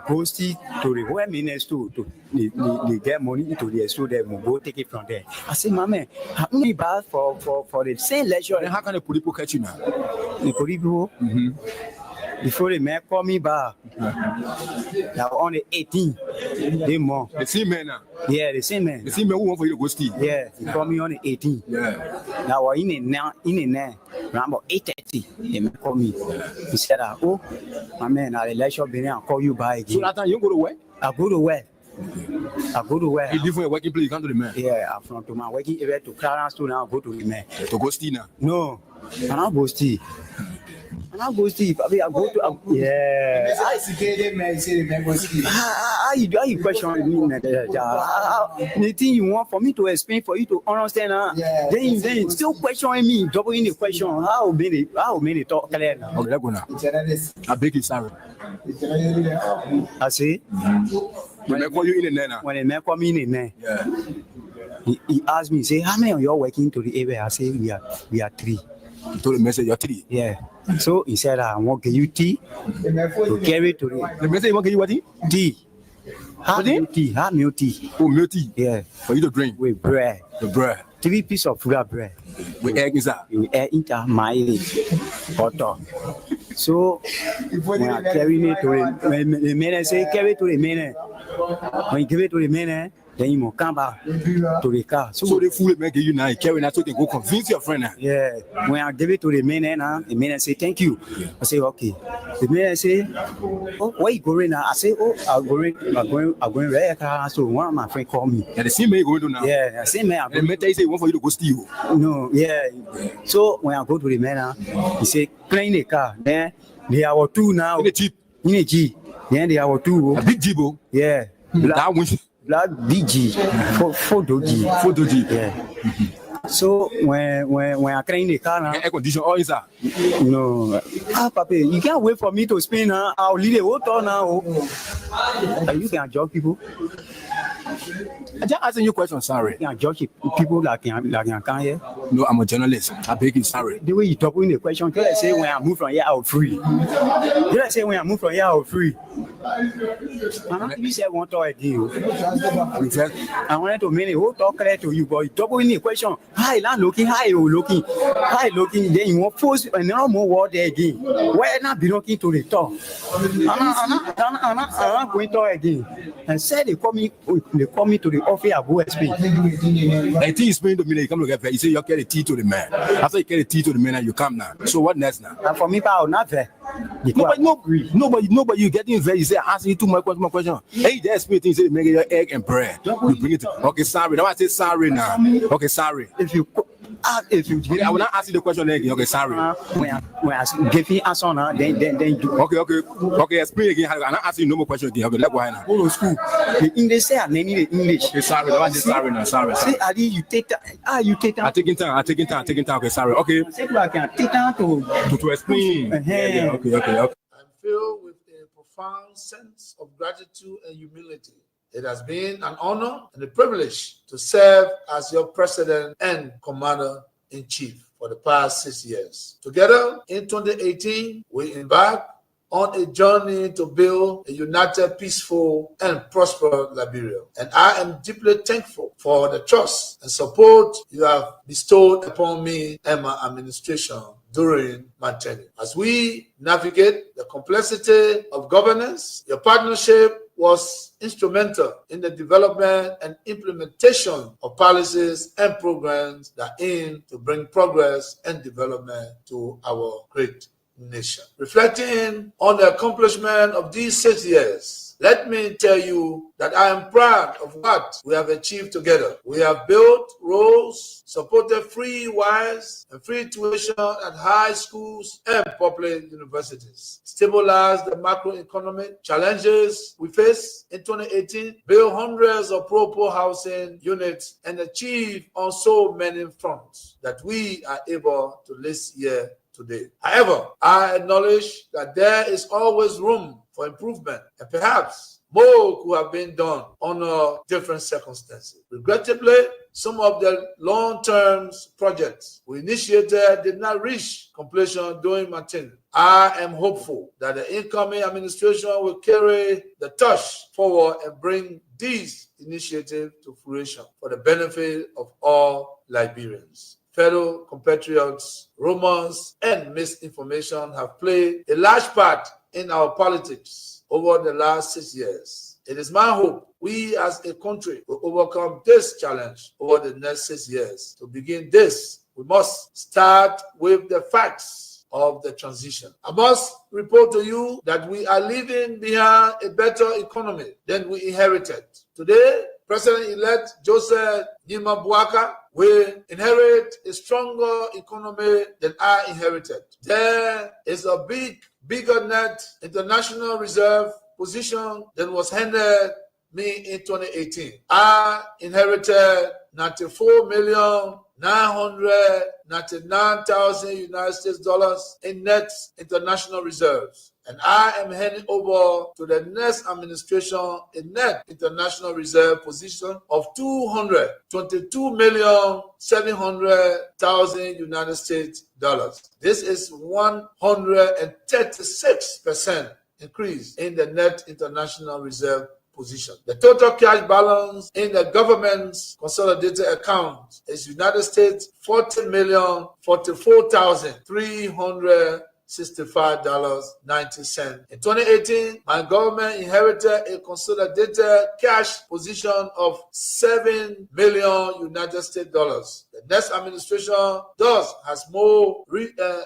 ghosty to the where means to they get money into the store, they will go take it from there. I say, my man, how many bars for the same leisure? And how can the police catch you now? The police people, before the man call me back, now on the 18th, they more. The same man now. Yeah, the same man. The same man who want for you to go steal. Yeah, he called me on the 18th. Yeah. Now we're in there, around about 8:30. He called me. He said, "Oh, my man, I'll let you be there and call you back again." So that time you go to work? I go to work. You leave from your working place, you come to the man. Yeah, I'm from to my working area to Clarence to now go to the man. To go steal now? No, I'm not go steal. I go to yeah. How you question me? The thing you want for me to explain for you to understand, then still questioning me, doubling the question. How many talk clear now? Okay, let's go now. I beg you, sorry. I say. When they call you in the net now. When the man call me in the net, yeah. He asked me, say, how many of you are working to the area? I say, we are 3. He told the message, you're 3. Yeah. So he said, I want to give you tea to carry to the message. You want to give you what? Tea. Have milk tea. Oh, milk tea. Yeah. For you to drink with bread. The bread. 3 pieces of sugar bread. With egg inside. With egg inside mileage. Butter. So when I carry it to the man say carry to the man. When you give it to the man, then you must come back to the car. So the fool make you now carry that so you can go convince your friend now. Yeah. When I give it to the man, the man say thank you. I say okay. The man say, oh, where you going now? I say, oh, I'm going right car. So one of my friends called me. Yeah, the same man you going to now. Yeah, the same man. The man say he want for you to go steal. No, yeah. So when I go to the man, he say clean the car. Then they are 2 now. In a Jeep. Then they are 2. A big Jeep. Yeah. That one. Black BG, 4 doji. Yeah. So when I clean the car now, air condition all inside. No, Papa, you can't wait for me to spin now. I'll leave the whole town now. You can judge people. I'm just asking you a question, sorry. You can judge people like you can here. No, I'm a journalist. I beg you, sorry. The way you talk in the question, can I say when I move from here, I'll free? Did I say when I move from here, I'll free? You said one talk again. I wanted to make a whole talk clear to you, but you double in the question. Hi, land looking, hi, looking. Then you want force and no more word there again. Why not be looking to the top? I'm not going to talk again. And said they call me to the office at OSP. I think he's paying to me, they come to get you say you carry tea to the man. After you carry tea to the man, you come now. So what next now? And for me, I'll not there. Nobody, you getting very, you say, asking you too much question. Hey, there's me things, say, make your egg and bread. You bring it. Okay, sorry. Now I say sorry now. Okay, sorry. If you I will not ask you the question again. Okay, sorry. When I give you answer now, then do. Okay, explain again. I'm not asking you no more question again. Okay, let's go ahead now. Go to school. The English say I need the English. Okay, sorry. Now I say sorry now. Sorry. Say Ali, you take time. You take time. I'm taking time. Okay, sorry. Okay. Say I can take time to explain. Yeah, okay. I'm filled with a profound sense of gratitude and humility. It has been an honor and a privilege to serve as your president and commander-in-chief for the past 6 years. Together, in 2018, we embarked on a journey to build a united, peaceful, and prosperous Liberia. And I am deeply thankful for the trust and support you have bestowed upon me and my administration during my tenure. As we navigate the complexity of governance, your partnership was instrumental in the development and implementation of policies and programs that aim to bring progress and development to our great nation. Reflecting on the accomplishment of these 6 years, let me tell you that I am proud of what we have achieved together. We have built roads, supported free wires and free tuition at high schools and public universities, stabilized the macroeconomic challenges we face in 2018, built hundreds of pro-poor housing units, and achieved on so many fronts that we are able to list here today. However, I acknowledge that there is always room for improvement, and perhaps more could have been done under different circumstances. Regrettably, some of the long-term projects we initiated did not reach completion during my tenure. I am hopeful that the incoming administration will carry the torch forward and bring these initiatives to fruition for the benefit of all Liberians. Fellow compatriots, rumors and misinformation have played a large part in our politics over the last 6 years. It is my hope we as a country will overcome this challenge over the next 6 years. To begin this, we must start with the facts of the transition. I must report to you that we are leaving behind a better economy than we inherited. Today, President-elect Joseph Nima Bouaka will inherit a stronger economy than I inherited. There is a bigger net international reserve position than was handed me in 2018. I inherited 94,999,000 United States dollars in net international reserves. And I am handing over to the next administration a net international reserve position of 222,700,000 United States dollars. This is 136% increase in the net international reserve position. The total cash balance in the government's consolidated account is United States $40,044,365.90. In 2018, my government inherited a consolidated cash position of $7 million United States dollars. The next administration thus has more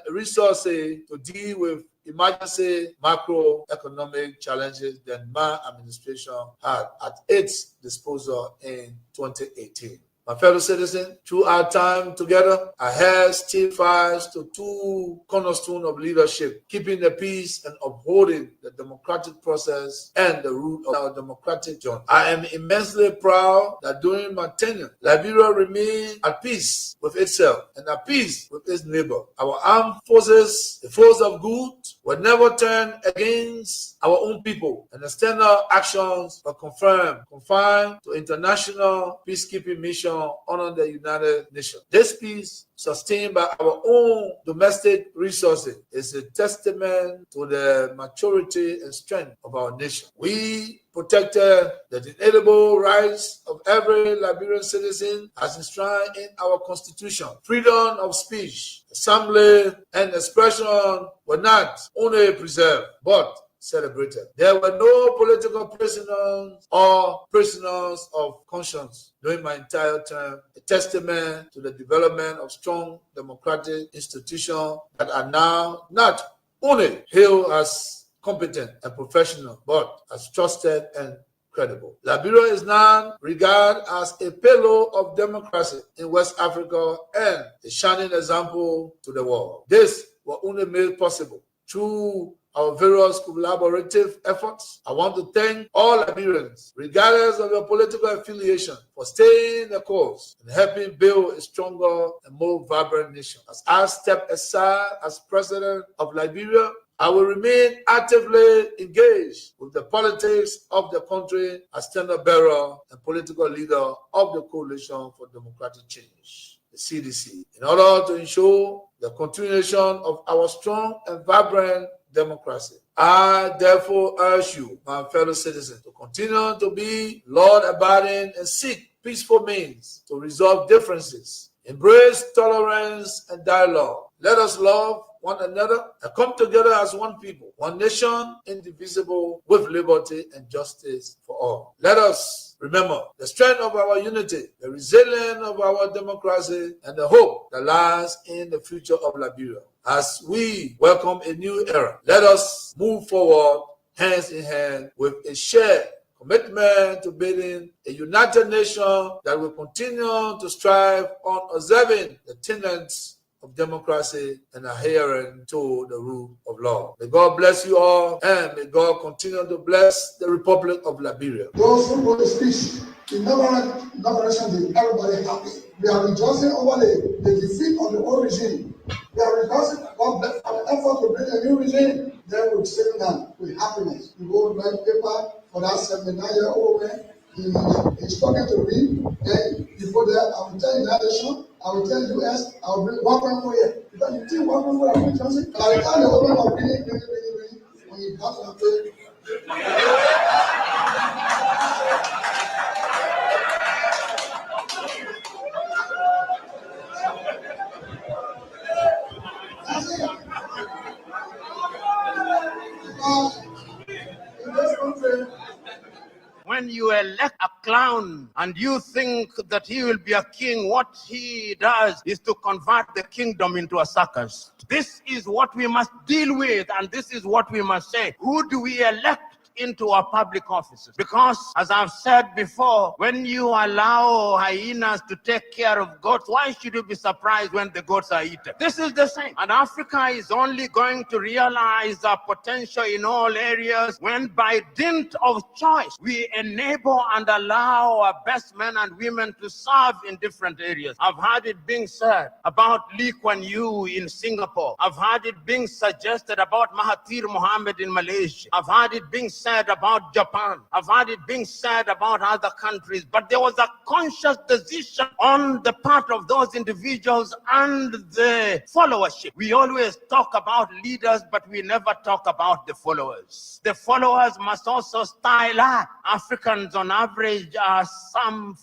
resources to deal with emergency macroeconomic challenges than my administration had at its disposal in 2018. My fellow citizens, through our time together, I held still fast to two cornerstones of leadership: keeping the peace and upholding the democratic process and the root of our democratic journey. I am immensely proud that during my tenure, Liberia remained at peace with itself and at peace with its neighbor. Our armed forces, the force of good, will never turn against our own people, and external actions are confined to international peacekeeping mission under the United Nations. This peace, sustained by our own domestic resources, is a testament to the maturity and strength of our nation. We protected the inalienable rights of every Liberian citizen as enshrined in our Constitution. Freedom of speech, assembly, and expression were not only preserved, but celebrated. There were no political prisoners or prisoners of conscience during my entire term, a testament to the development of strong democratic institutions that are now not only hailed as competent and professional, but as trusted and credible. Liberia is now regarded as a pillar of democracy in West Africa and a shining example to the world. This was only made possible through our various collaborative efforts. I want to thank all Liberians, regardless of your political affiliation, for staying the course and helping build a stronger and more vibrant nation. As I step aside as President of Liberia, I will remain actively engaged with the politics of the country as standard bearer and political leader of the Coalition for Democratic Change, the CDC, in order to ensure the continuation of our strong and vibrant democracy. I therefore urge you, my fellow citizens, to continue to be law-abiding and seek peaceful means to resolve differences, embrace tolerance and dialogue. Let us love one another and come together as one people, one nation, indivisible, with liberty and justice for all. Let us remember the strength of our unity, the resilience of our democracy, and the hope that lies in the future of Liberia. As we welcome a new era, let us move forward hands in hand with a shared commitment to building a united nation that will continue to strive on observing the tenets of democracy and adhering to the rule of law. May God bless you all, and may God continue to bless the Republic of Liberia. Those who go to speech, inaugurations, everybody happy. We are rejoicing over the defeat of the old regime. We are rejoicing about our effort to bring a new regime. Then we sit down with happiness. We go write paper for that 79-year-old man He's talking to me, then you go there, I will tell you that nation, I will tell US, I will bring 1.4 here. Because you think 1.4 are Johnson? By the time the woman of bringing, when you come to the that's it. Because in this country, when you elect a clown and you think that he will be a king, what he does is to convert the kingdom into a circus. This is what we must deal with, and this is what we must say. Who do we elect into our public offices? Because, as I've said before, when you allow hyenas to take care of goats, why should you be surprised when the goats are eaten? This is the same. And Africa is only going to realize our potential in all areas when, by dint of choice, we enable and allow our best men and women to serve in different areas. I've heard it being said about Lee Kuan Yew in Singapore. I've heard it being suggested about Mahathir Mohamad in Malaysia. I've heard it being said about Japan. I've heard it being said about other countries. But there was a conscious decision on the part of those individuals and the followership. We always talk about leaders, but we never talk about the followers. The followers must also style up. Africans on average are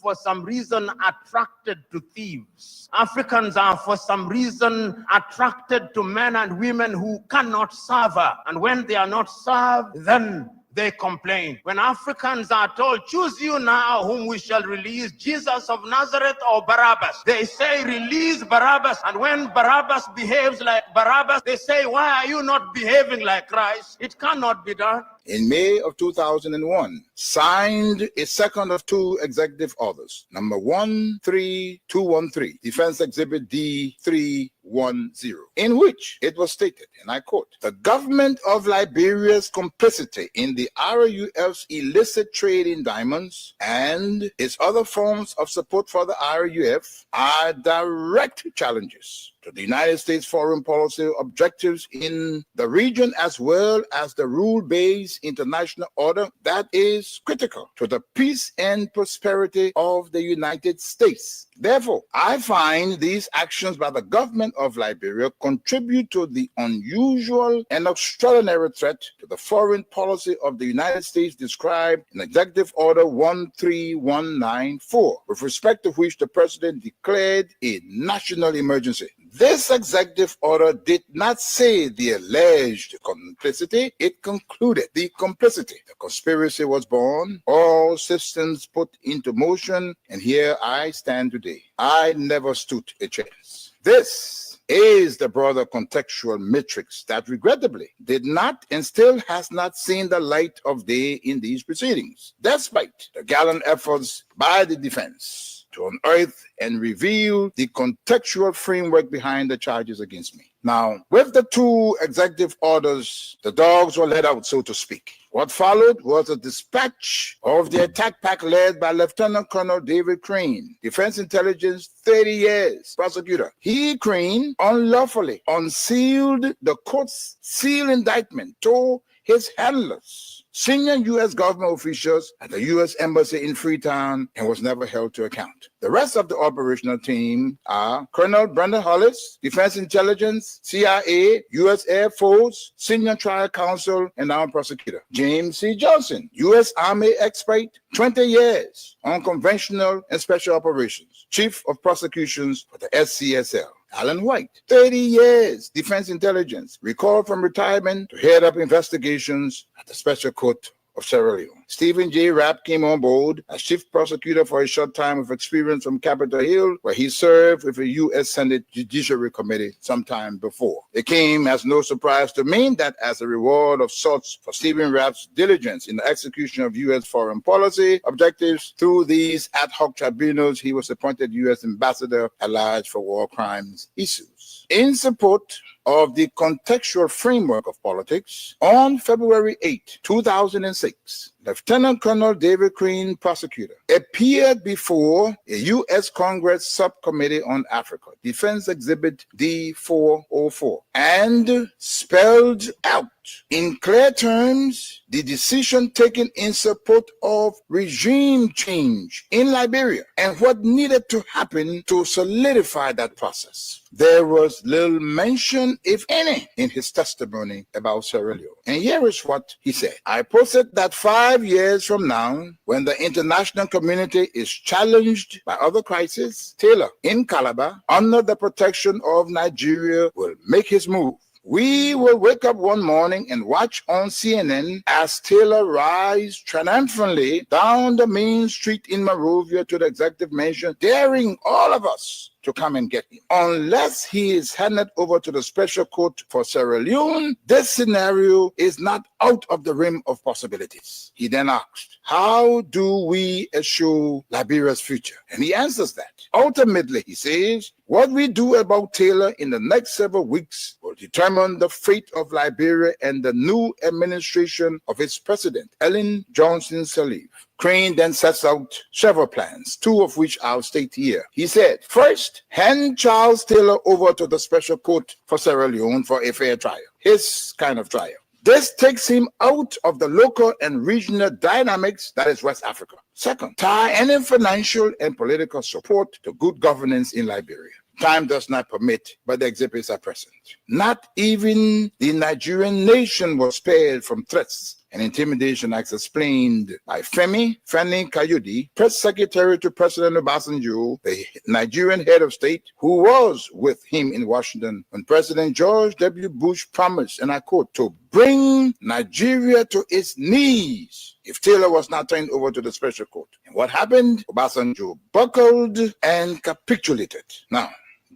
for some reason attracted to thieves. Africans are for some reason attracted to men and women who cannot serve her. And when they are not served, then they complain. When Africans are told, choose you now whom we shall release, Jesus of Nazareth or Barabbas, they say, release Barabbas. And when Barabbas behaves like Barabbas, they say, why are you not behaving like Christ? It cannot be done. In May of 2001, signed a second of two executive orders, number 13213, Defense Exhibit D310, in which it was stated, and I quote, the government of Liberia's complicity in the RUF's illicit trade in diamonds and its other forms of support for the RUF are direct challenges to the United States foreign policy objectives in the region, as well as the rule-based international order that is critical to the peace and prosperity of the United States. Therefore, I find these actions by the government of Liberia contribute to the unusual and extraordinary threat to the foreign policy of the United States described in Executive Order 13194, with respect to which the President declared a national emergency. This executive order did not say the alleged complicity, it concluded the complicity. The conspiracy was born, all systems put into motion, and here I stand today. I never stood a chance. This is the broader contextual matrix that regrettably did not and still has not seen the light of day in these proceedings, despite the gallant efforts by the defense to unearth and reveal the contextual framework behind the charges against me. Now, with the two executive orders, the dogs were let out, so to speak. What followed was a dispatch of the attack pack led by Lieutenant Colonel David Crane, Defense Intelligence, 30 years, prosecutor. He, Crane, unlawfully unsealed the court's sealed indictment to his handlers, senior U.S. government officials at the U.S. Embassy in Freetown, and was never held to account. The rest of the operational team are Colonel Brandon Hollis, Defense Intelligence, CIA, U.S. Air Force, Senior Trial Counsel, and Armed Prosecutor. James C. Johnson, U.S. Army expert, 20 years on conventional and special operations, Chief of Prosecutions for the SCSL. Alan White, 30 years, Defense Intelligence, recalled from retirement to head up investigations at the Special Court of Sierra Leone. Stephen J. Rapp came on board as chief prosecutor for a short time with experience from Capitol Hill, where he served with the U.S. Senate Judiciary Committee sometime before. It came as no surprise to me that as a reward of sorts for Stephen Rapp's diligence in the execution of U.S. foreign policy objectives through these ad hoc tribunals, he was appointed U.S. Ambassador at Large for War Crimes issues. In support of the contextual framework of politics, on February 8, 2006, Lieutenant Colonel David Crane, prosecutor, appeared before a U.S. Congress Subcommittee on Africa, Defense Exhibit D-404, and spelled out in clear terms the decision taken in support of regime change in Liberia and what needed to happen to solidify that process. There was little mention, if any, in his testimony about Sierra Leone. And here is what he said. I posit that 5 years from now, when the international community is challenged by other crises, Taylor in Calabar, under the protection of Nigeria, will make his move. We will wake up one morning and watch on CNN as Taylor rides triumphantly down the main street in Monrovia to the executive mansion, daring all of us to come and get him. Unless he is handed over to the special court for Sierra Leone, this scenario is not out of the realm of possibilities. He then asked, how do we assure Liberia's future? And he answers that. Ultimately, he says, what we do about Taylor in the next several weeks will determine the fate of Liberia and the new administration of its president, Ellen Johnson Sirleaf. Crane then sets out several plans, two of which I'll state here. He said, first, hand Charles Taylor over to the special court for Sierra Leone for a fair trial, his kind of trial. This takes him out of the local and regional dynamics that is West Africa. Second, tie any financial and political support to good governance in Liberia. Time does not permit, but the exhibits are present. Not even the Nigerian nation was spared from threats and intimidation, as explained by Femi Kayode, press secretary to President Obasanjo, the Nigerian head of state, who was with him in Washington when President George W. Bush promised, and I quote, to bring Nigeria to its knees if Taylor was not turned over to the special court. And what happened? Obasanjo buckled and capitulated. Now,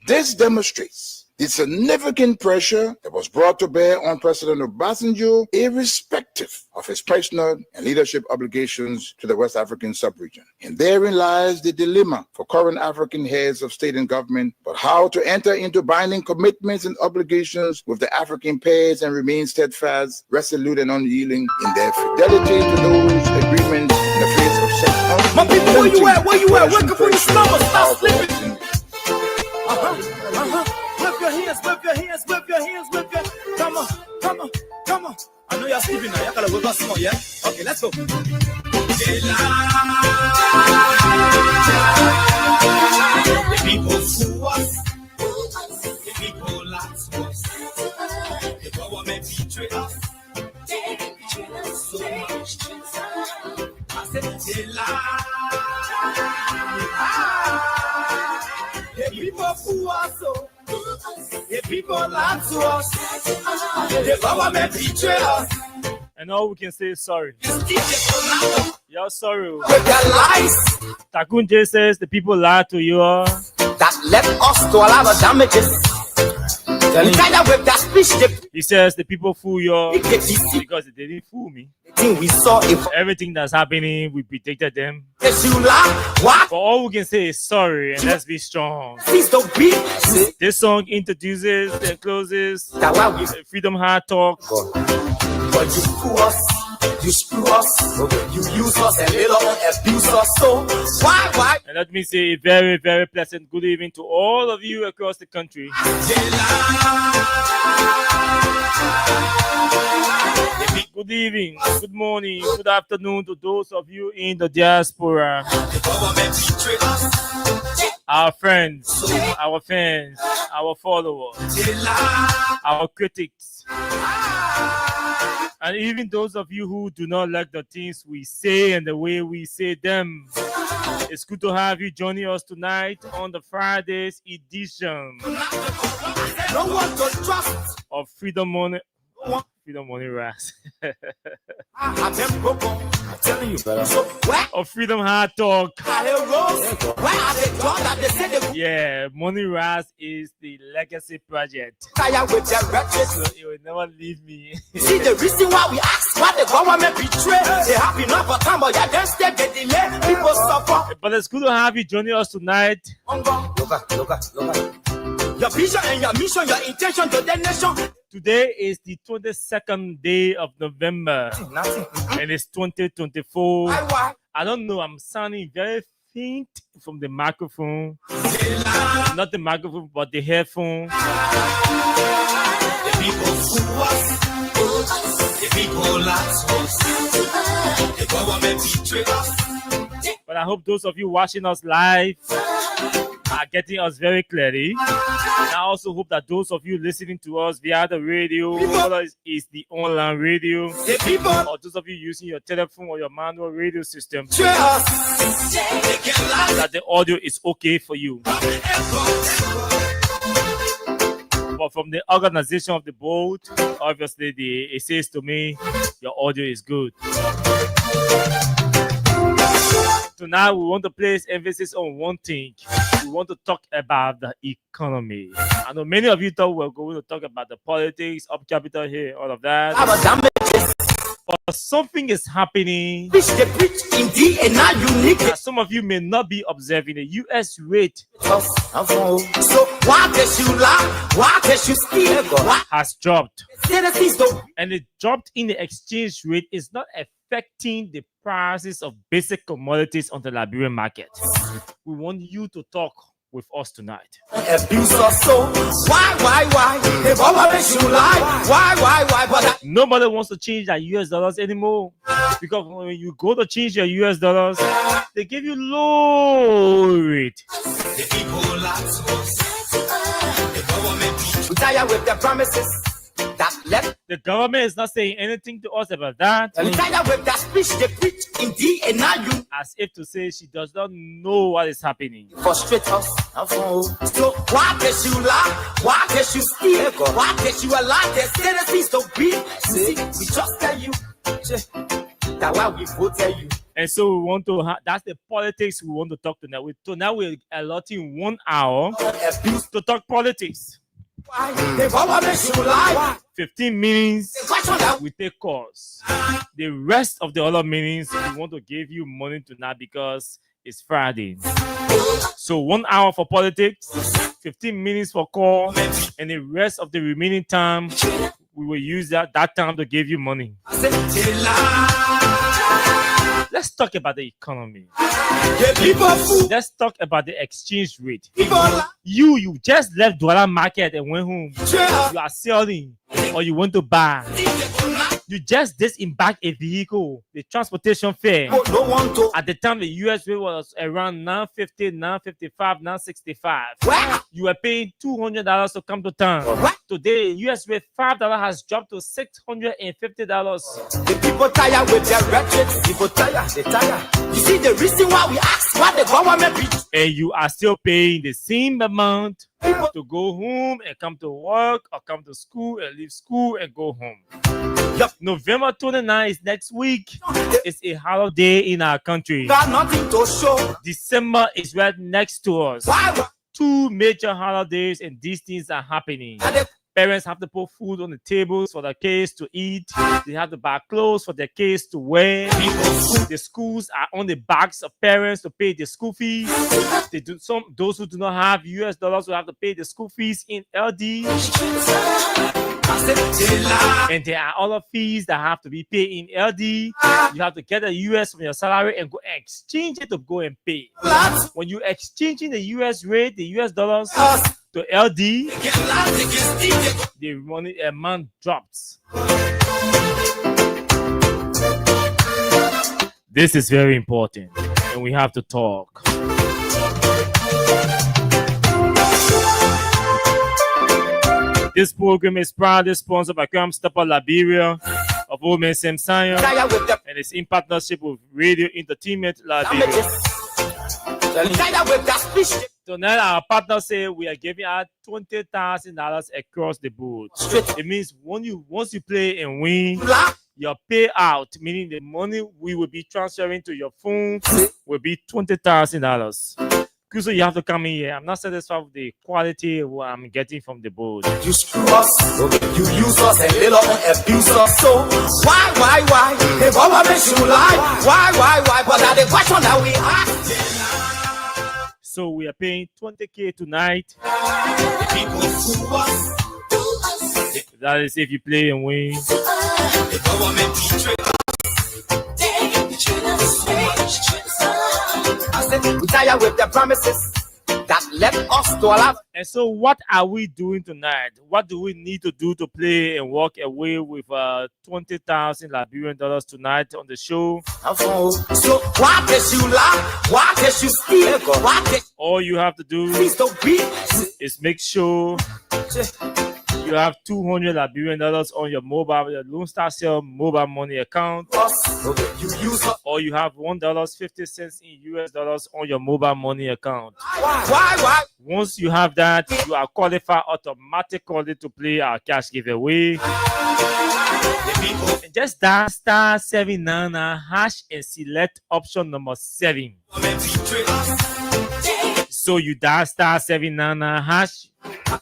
this demonstrates the significant pressure that was brought to bear on President Obasanjo, irrespective of his personal and leadership obligations to the West African sub-region. And therein lies the dilemma for current African heads of state and government, but how to enter into binding commitments and obligations with the African pairs and remain steadfast, resolute, and unyielding in their fidelity to those agreements in the face of such. My people, where you at? Where you at? Where can we stop? Stop sleeping. Whip your hands, whip your hands, whip your hands, whip your. Come on, come on, come on. I know you're sleeping now. You gotta whip us some more, yeah? Okay, let's go. The people sue us. The people lie to us. The government betray us. They betray us so much. I said they lie. The people fool us so. The people lie to us. The government betray us. And all we can say is sorry. You're sorry. With their lies Takunje says the people lied to you. that led us to a lot of damages. With that speech, He says the people fool you the because they didn't fool me. thing we saw if Everything that's happening, we predicted them. you lie, what? But all we can say is sorry and let's be strong. Please don't be. This song introduces and closes That why we Freedom Hard Talk. but you fool us, you screw us, you use us and later on abuse us. So why? And let me say a very, very pleasant good evening to all of you across the country. Good evening, good morning, good afternoon to those of you in the diaspora. Our friends, our fans, our followers, our critics, and even those of you who do not like the things we say and the way we say them. It's good to have you joining us tonight on the Friday's edition No one to trust. of Freedom Money. Freedom Money Ras. I'm telling you, better. So where Of Freedom Hard Talk. are the roads? Where are the doors that they say they Yeah, Money Ras is the legacy project. fire with their So wretches? it will never leave me. See the reason why we ask why the government betray. They have enough of time, but yeah, then step they delay. People suffer. But it's good to have you joining us tonight. Look at. Your vision and your mission, your intention to the nation. Today is the 22nd day of November, and it's 2024. I don't know, I'm sounding very faint from the microphone. Not the microphone, but the headphone. The people fool us. The people lie to us. The government betray us. But I hope those of you watching us live are getting us very clearly. And I also hope that those of you listening to us via the radio, whether it's the online radio, or those of you using your telephone or your manual radio system, that the audio is okay for you. But from the organization of the boat, obviously it says to me, your audio is good. Tonight we want to place emphasis on one thing. We want to talk about the economy. I know many of you thought we were going to talk about the politics, up capital here, all of that. But something is happening that some of you may not be observing. The US rate has dropped. And the drop in the exchange rate is not affecting the prices of basic commodities on the Liberian market. We want you to talk with us tonight. Abuse us so. Why? The government should lie. Why? But nobody wants to change their US dollars anymore. Because when you go to change your US dollars, they give you low rate. the people lie to us. The government we tired with the promises that left. The government is not saying anything to us about that. We tired with that speech they preach in DNIU. As if to say she does not know what is happening. Frustrate us. So why can you lie? Why can you steal? Why can you allow the citizens to be? See, we just tell you. That's why we vote tell you. And so we want to that's the politics we want to talk tonight. Tonight we're allotting 1 hour to talk politics. The government should lie. 15 minutes we take calls. The rest of the other minutes we want to give you money tonight because it's Friday. So 1 hour for politics, 15 minutes for call, and the rest of the remaining time we will use that time to give you money. Let's talk about the economy. Let's talk about the exchange rate. You just left dollar market and went home. You are selling or you want to buy. You just disembarked a vehicle, the transportation fare. At the time, the US rate was around $950, $955, $965. You were paying $200 to come to town. Today, US rate $5 has dropped to $650. The people tired with their rhetoric. People tired, they tired. You see the reason why we ask what the government be. And you are still paying the same amount to go home and come to work or come to school and leave school and go home. Yep. November 29th is next week. It's a holiday in our country. Got nothing to show. December is right next to us. Why? 2 major holidays and these things are happening. Parents have to put food on the tables for their kids to eat. They have to buy clothes for their kids to wear. The schools are on the backs of parents to pay the school fees. Those who do not have US dollars will have to pay the school fees in LD. And there are other fees that have to be paid in LD. You have to get the US from your salary and go exchange it to go and pay. When you exchanging the US rate, the US dollars to LD, the money amount drops. This is very important, and we have to talk. This program is proudly sponsored by Crime Stopper Liberia of Old Man Sam Sion, and it's in partnership with Radio Entertainment Liberia. Tonight, our partner say we are giving out $20,000 across the board. It means once you play and win, your payout, meaning the money we will be transferring to your phone, will be $20,000. So you have to come in here. I'm not satisfied with the quality of what I'm getting from the board. You screw us, you use us and little abuse us. So why? The government should lie. Why? But that's the question that we ask. So we are paying $20,000 tonight. The people fool us. The That is if you play and win. The government betray us. I said, we tired with the promises that left us to allow. And so, what are we doing tonight? What do we need to do to play and walk away with $20,000 Liberian dollars tonight on the show? So, why did you laugh? Why did you steal? Why did All you have to do please don't be? is make sure you have $200 Liberian dollars on your mobile, your Lone Star Cell mobile money account, You use us. or you have $1.50 in US dollars on your mobile money account. Why? Once you have that, you are qualified automatically to play our cash giveaway. And just dial *799# and select option number 7. So you dial *799#,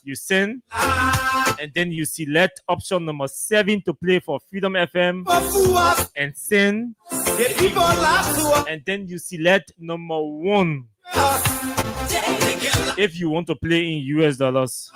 you send, and then you select option number 7 to play for Freedom FM and send, The people laugh to us. and then you select number 1 if you want to play in US dollars,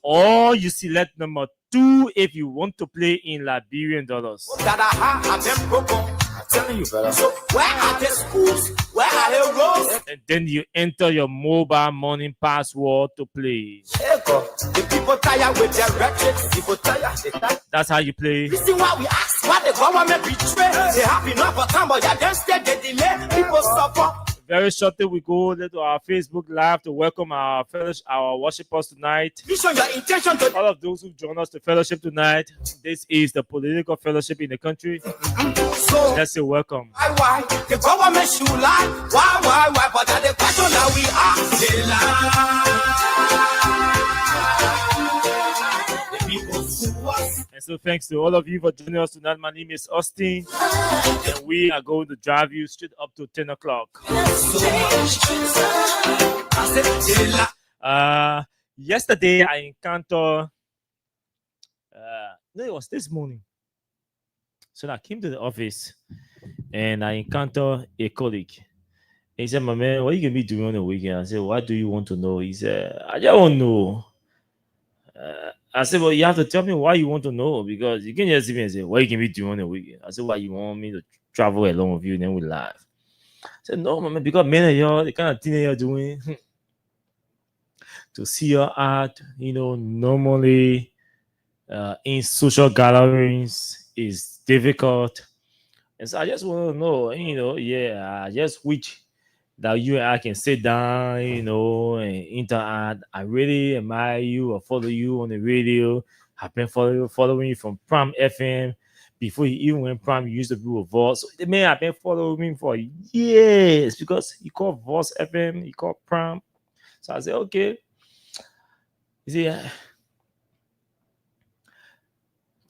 or you select number 2 if you want to play in Liberian dollars. That I have them broken. I'm telling you, brother. So where are the schools? Where are the roads? And then you enter your mobile money password to play. The people tired with their rhetoric. People tired. They tired. That's how you play. Reason why we ask why the government betray. They have enough for time, but yeah, then instead they delay. People suffer. Very shortly, we go to our Facebook Live to welcome our fellowship, our worshipers tonight. Vision your intention to All of those who join us to fellowship tonight. This is the political fellowship in the country. so Let's say welcome. why the government should lie? Why? But that the question that we ask. They lie. The people fool us. And so thanks to all of you for joining us tonight. My name is Austin, and we are going to drive you straight up to 10 o'clock. I said they lie. Yesterday I encountered, no, it was this morning. So I came to the office and I encountered a colleague. He said, "My man, what are you gonna be doing on the weekend?" I said, "What do you want to know?" He said, "I just want to know." I said, "Well, you have to tell me why you want to know, because you can just sit me and say, what you can be doing on the weekend." I said, "Why you want me to travel along with you?" And then we laugh. I said, "No, man, because men of y'all, the kind of thing that you're doing, to see your art, normally in social gatherings is difficult. And so I just want to know, I just wish that you and I can sit down, and interact. I really admire you or follow you on the radio. I've been following you from Prime FM. Before you even went Prime, you used to be with Voice. So the man I've been following him for years, because he called Voice FM, he called Prime. So I said, okay. You see,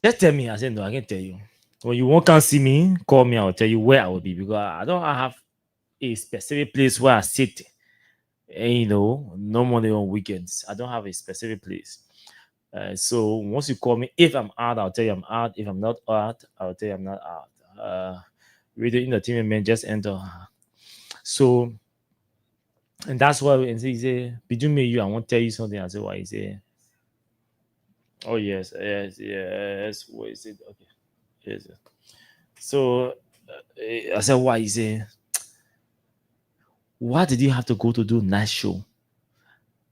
just tell me. I said, no, I can't tell you. When you won't come see me, call me. I will tell you where I will be, because I don't have a specific place where I sit. And, normally on weekends, I don't have a specific place. So once you call me, if I'm out, I'll tell you I'm out. If I'm not out, I'll tell you I'm not out. Radio entertainment, just enter. So, and that's why he said, between me and you, I want to tell you something. I said, why? He said, oh, yes. What is it? Okay. Yes. So I said, why? He said, why did you have to go to do night show?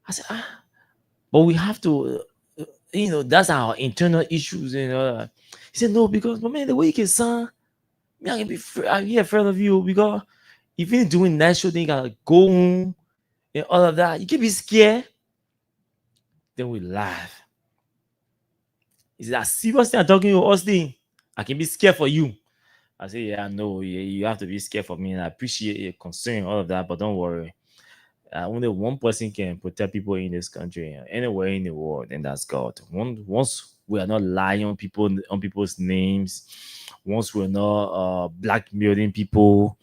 I said, but we have to, that's our internal issues. He said, no, because, man, the way you can sound, I'm here afraid of you, because if you're doing night show, then you gotta go home and all of that. You can be scared. Then we laugh. He said, I seriously I'm talking to you, Austin. I can be scared for you. I said, yeah, I know. Yeah, you have to be scared for me. And I appreciate your concern, all of that, but don't worry. Only one person can protect people in this country, anywhere in the world, and that's God. Once we are not lying on people's names, once we're not blackmailing people,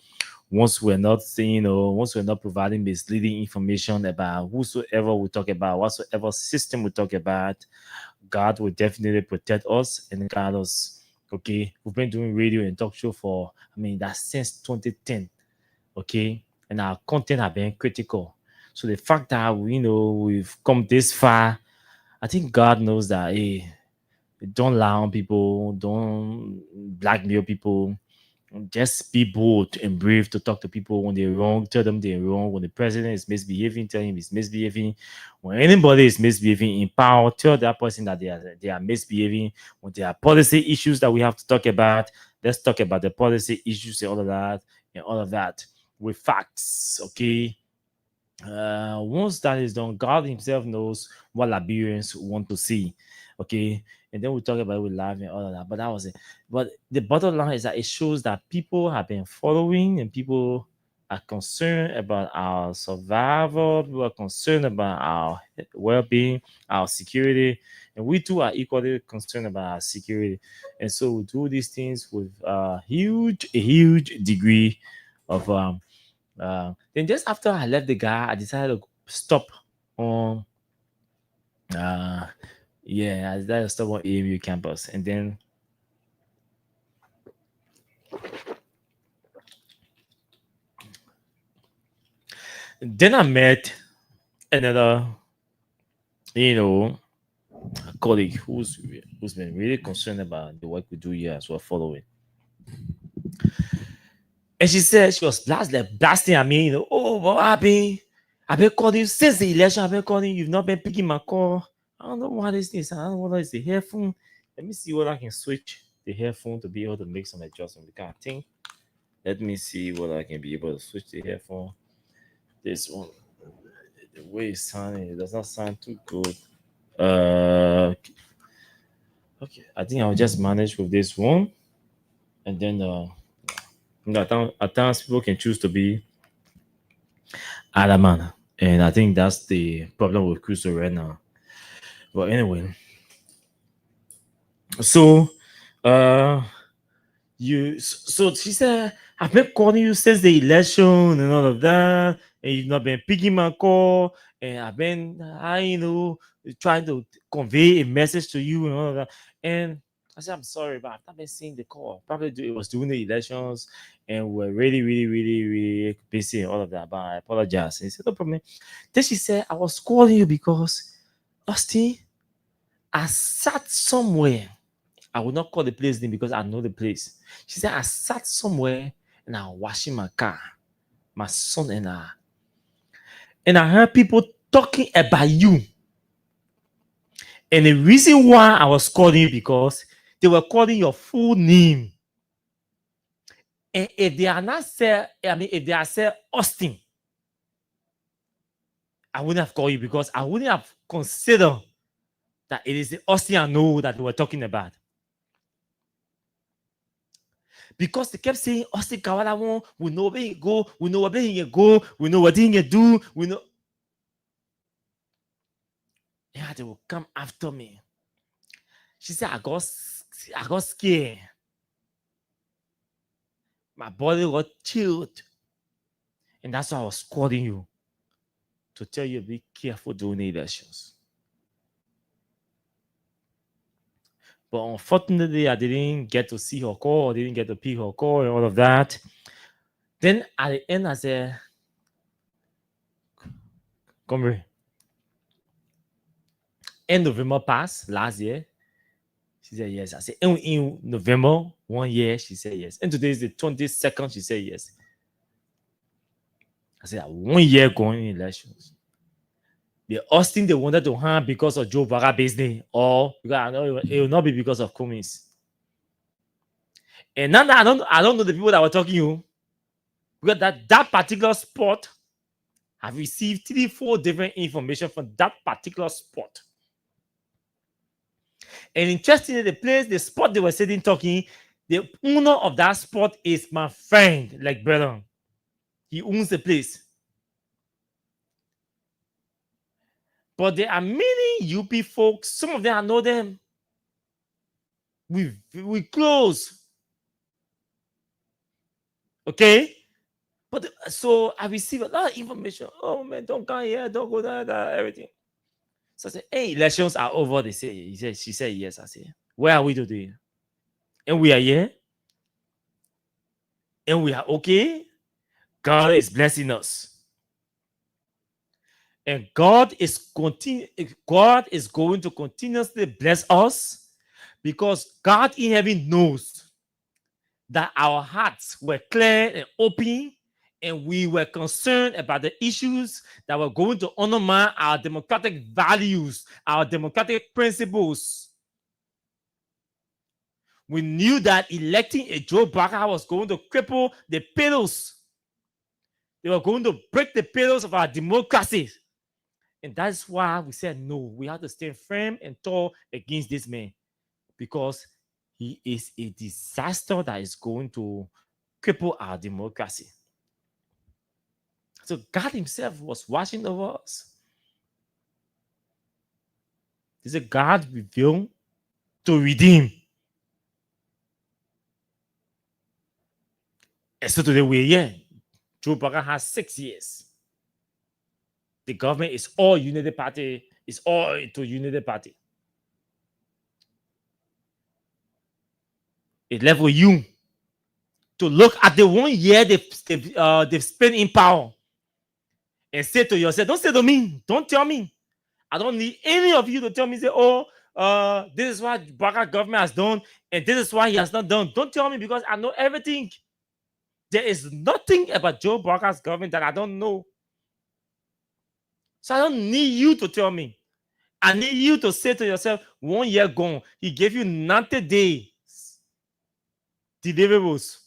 once we're not saying, once we're not providing misleading information about whosoever we talk about, whatsoever system we talk about, God will definitely protect us and guide us. Okay, we've been doing radio and talk show for, that's since 2010. Okay, and our content have been critical. So the fact that we've come this far, I think God knows that, hey, Don't lie on people. Don't blackmail people. Just be bold and brave to talk to people when they're wrong. Tell them they're wrong. When the president is misbehaving, tell him he's misbehaving. When anybody is misbehaving in power, tell that person that they are misbehaving. When there are policy issues that we have to talk about, let's talk about the policy issues and all of that with facts. Okay. Once that is done, God Himself knows what Liberians want to see. Okay, and then we talk about it with live and all of that. But that was it. But the bottom line is that it shows that people have been following and people are concerned about our survival, people are concerned about our well-being, our security, and we too are equally concerned about our security. And so we do these things with a huge degree of then just after I left the guy, I decided to stop on I decided to stop on AMU campus. And then I met another, colleague who's been really concerned about the work we do here as well, following. And she said she was blasting at me, oh, what happened? I've been calling you since the election. I've been calling you. You've not been picking my call. I don't know what this is. I don't know whether it's the headphone. Let me see whether I can switch the headphone to be able to make some adjustment. Because I think, let me see whether I can be able to switch the headphone. This one, the way it's sounding, it does not sound too good. Okay, I think I'll just manage with this one, and then at times people can choose to be adamant, and I think that's the problem with Crusoe right now. But anyway, so so she said, I've been calling you since the election and all of that, and you've not been picking my call, and I've been trying to convey a message to you and all of that. And I said, I'm sorry, but I've not been seeing the call. Probably it was during the elections, and we're really busy and all of that. But I apologize. He said, no problem. Then she said, I was calling you because, Austin, I sat somewhere. I will not call the place name because I know the place. She said, I sat somewhere and I was washing my car, my son and I. And I heard people talking about you. And the reason why I was calling you because they were calling your full name. And if they are not if they are said Austin, I wouldn't have called you because I wouldn't have considered that it is the Austin I know that they were talking about. Because they kept saying, Austin Kawala, we know where he go, we know where he go, we know what he can do, we know. Yeah, they will come after me. She said, I got scared. My body got chilled. And that's why I was calling you to tell you to be careful during the elections. But unfortunately, I didn't get to see her call, I didn't get to pick her call and all of that. Then at the end, I said, come here. In November passed last year. She said yes. I said, in November, 1 year, she said yes. And today is the 22nd, she said yes. I said, 1 year going in elections. The Austin they wanted to harm because of Joe Vara business, or because I know it will not be because of Cummins. And now that I don't know the people that were talking to you, because that particular spot, I've received 3-4 different information from that particular spot. And interestingly, the spot they were sitting talking, the owner of that spot is my friend, like brother. He owns the place. But there are many UP folks, some of them I know them. We close. Okay? But so I received a lot of information. Oh man, don't come here, don't go there, everything. So I said, hey, elections are over. They say, she said yes. I said, where are we today? And we are here. And we are okay. God is blessing us. And God is going to continuously bless us Because God in heaven knows that our hearts were clear and open, and we were concerned about the issues that were going to undermine our democratic values, our democratic principles. We knew that electing a Joe Biden was going to cripple the pillars. They were going to break the pillars of our democracy. And that's why we said, no, we have to stand firm and tall against this man, because he is a disaster that is going to cripple our democracy. So God himself was watching over us. This is God revealed to redeem. And so today we're here. Joe Biden has 6 years. The government is all United Party, is all into United Party. It left with you to look at the 1 year they've spent in power and say to yourself, don't say to me, don't tell me. I don't need any of you to tell me, say, oh, this is what Biden government has done and this is why he has not done. Don't tell me, because I know everything. There is nothing about Joe Biden's government that I don't know. So I don't need you to tell me. I need you to say to yourself, 1 year gone, he gave you 90 days deliverables.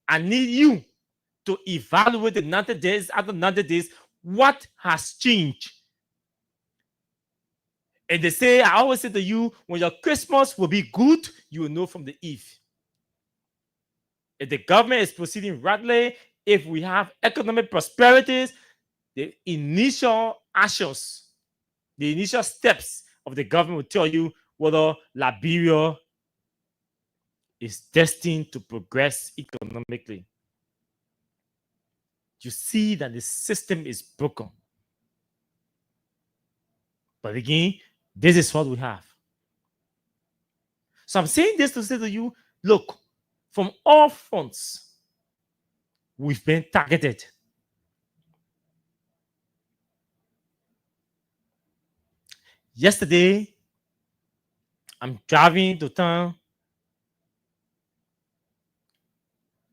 I need you to evaluate the 90 days. After 90 days, what has changed? And they say, I always say to you, when your Christmas will be good, you will know from the eve. If the government is proceeding rapidly, if we have economic prosperities, the initial actions, the initial steps of the government will tell you whether Liberia is destined to progress economically. You see that the system is broken. But again, this is what we have. So I'm saying this to say to you, look, from all fronts, we've been targeted. Yesterday, I'm driving to town.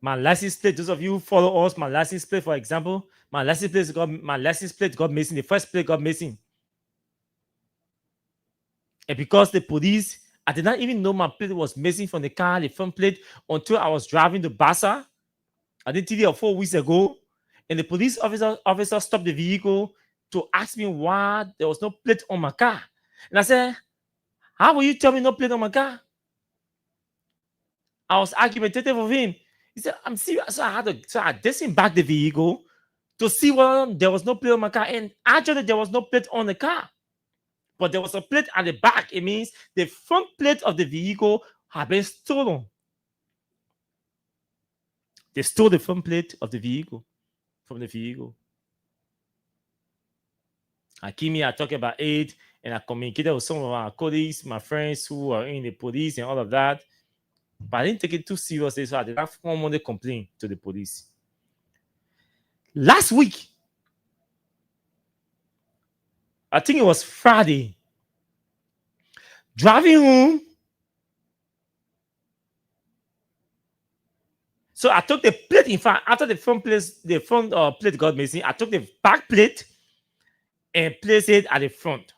My license plate, those of you who follow us, my license plate, for example, my license plate got missing. The first plate got missing. And because the police, I did not even know my plate was missing from the car, the front plate, until I was driving to Bassa, I think 3 or 4 weeks ago. And the police officer stopped the vehicle to ask me why there was no plate on my car. And I said, how will you tell me no plate on my car? I was argumentative with him. He said, I'm serious. So I disembarked the vehicle to see whether there was no plate on my car. And actually, there was no plate on the car. But there was a plate at the back. It means the front plate of the vehicle had been stolen. They stole the front plate of the vehicle from the vehicle. I came here, I talked about it, and I communicated with some of our colleagues, my friends who are in the police and all of that. But I didn't take it too seriously, so I did not formally complain to the police. Last week, I think it was Friday, driving home. So I took the plate, in fact, after the front plate got missing, I took the back plate and placed it at the front.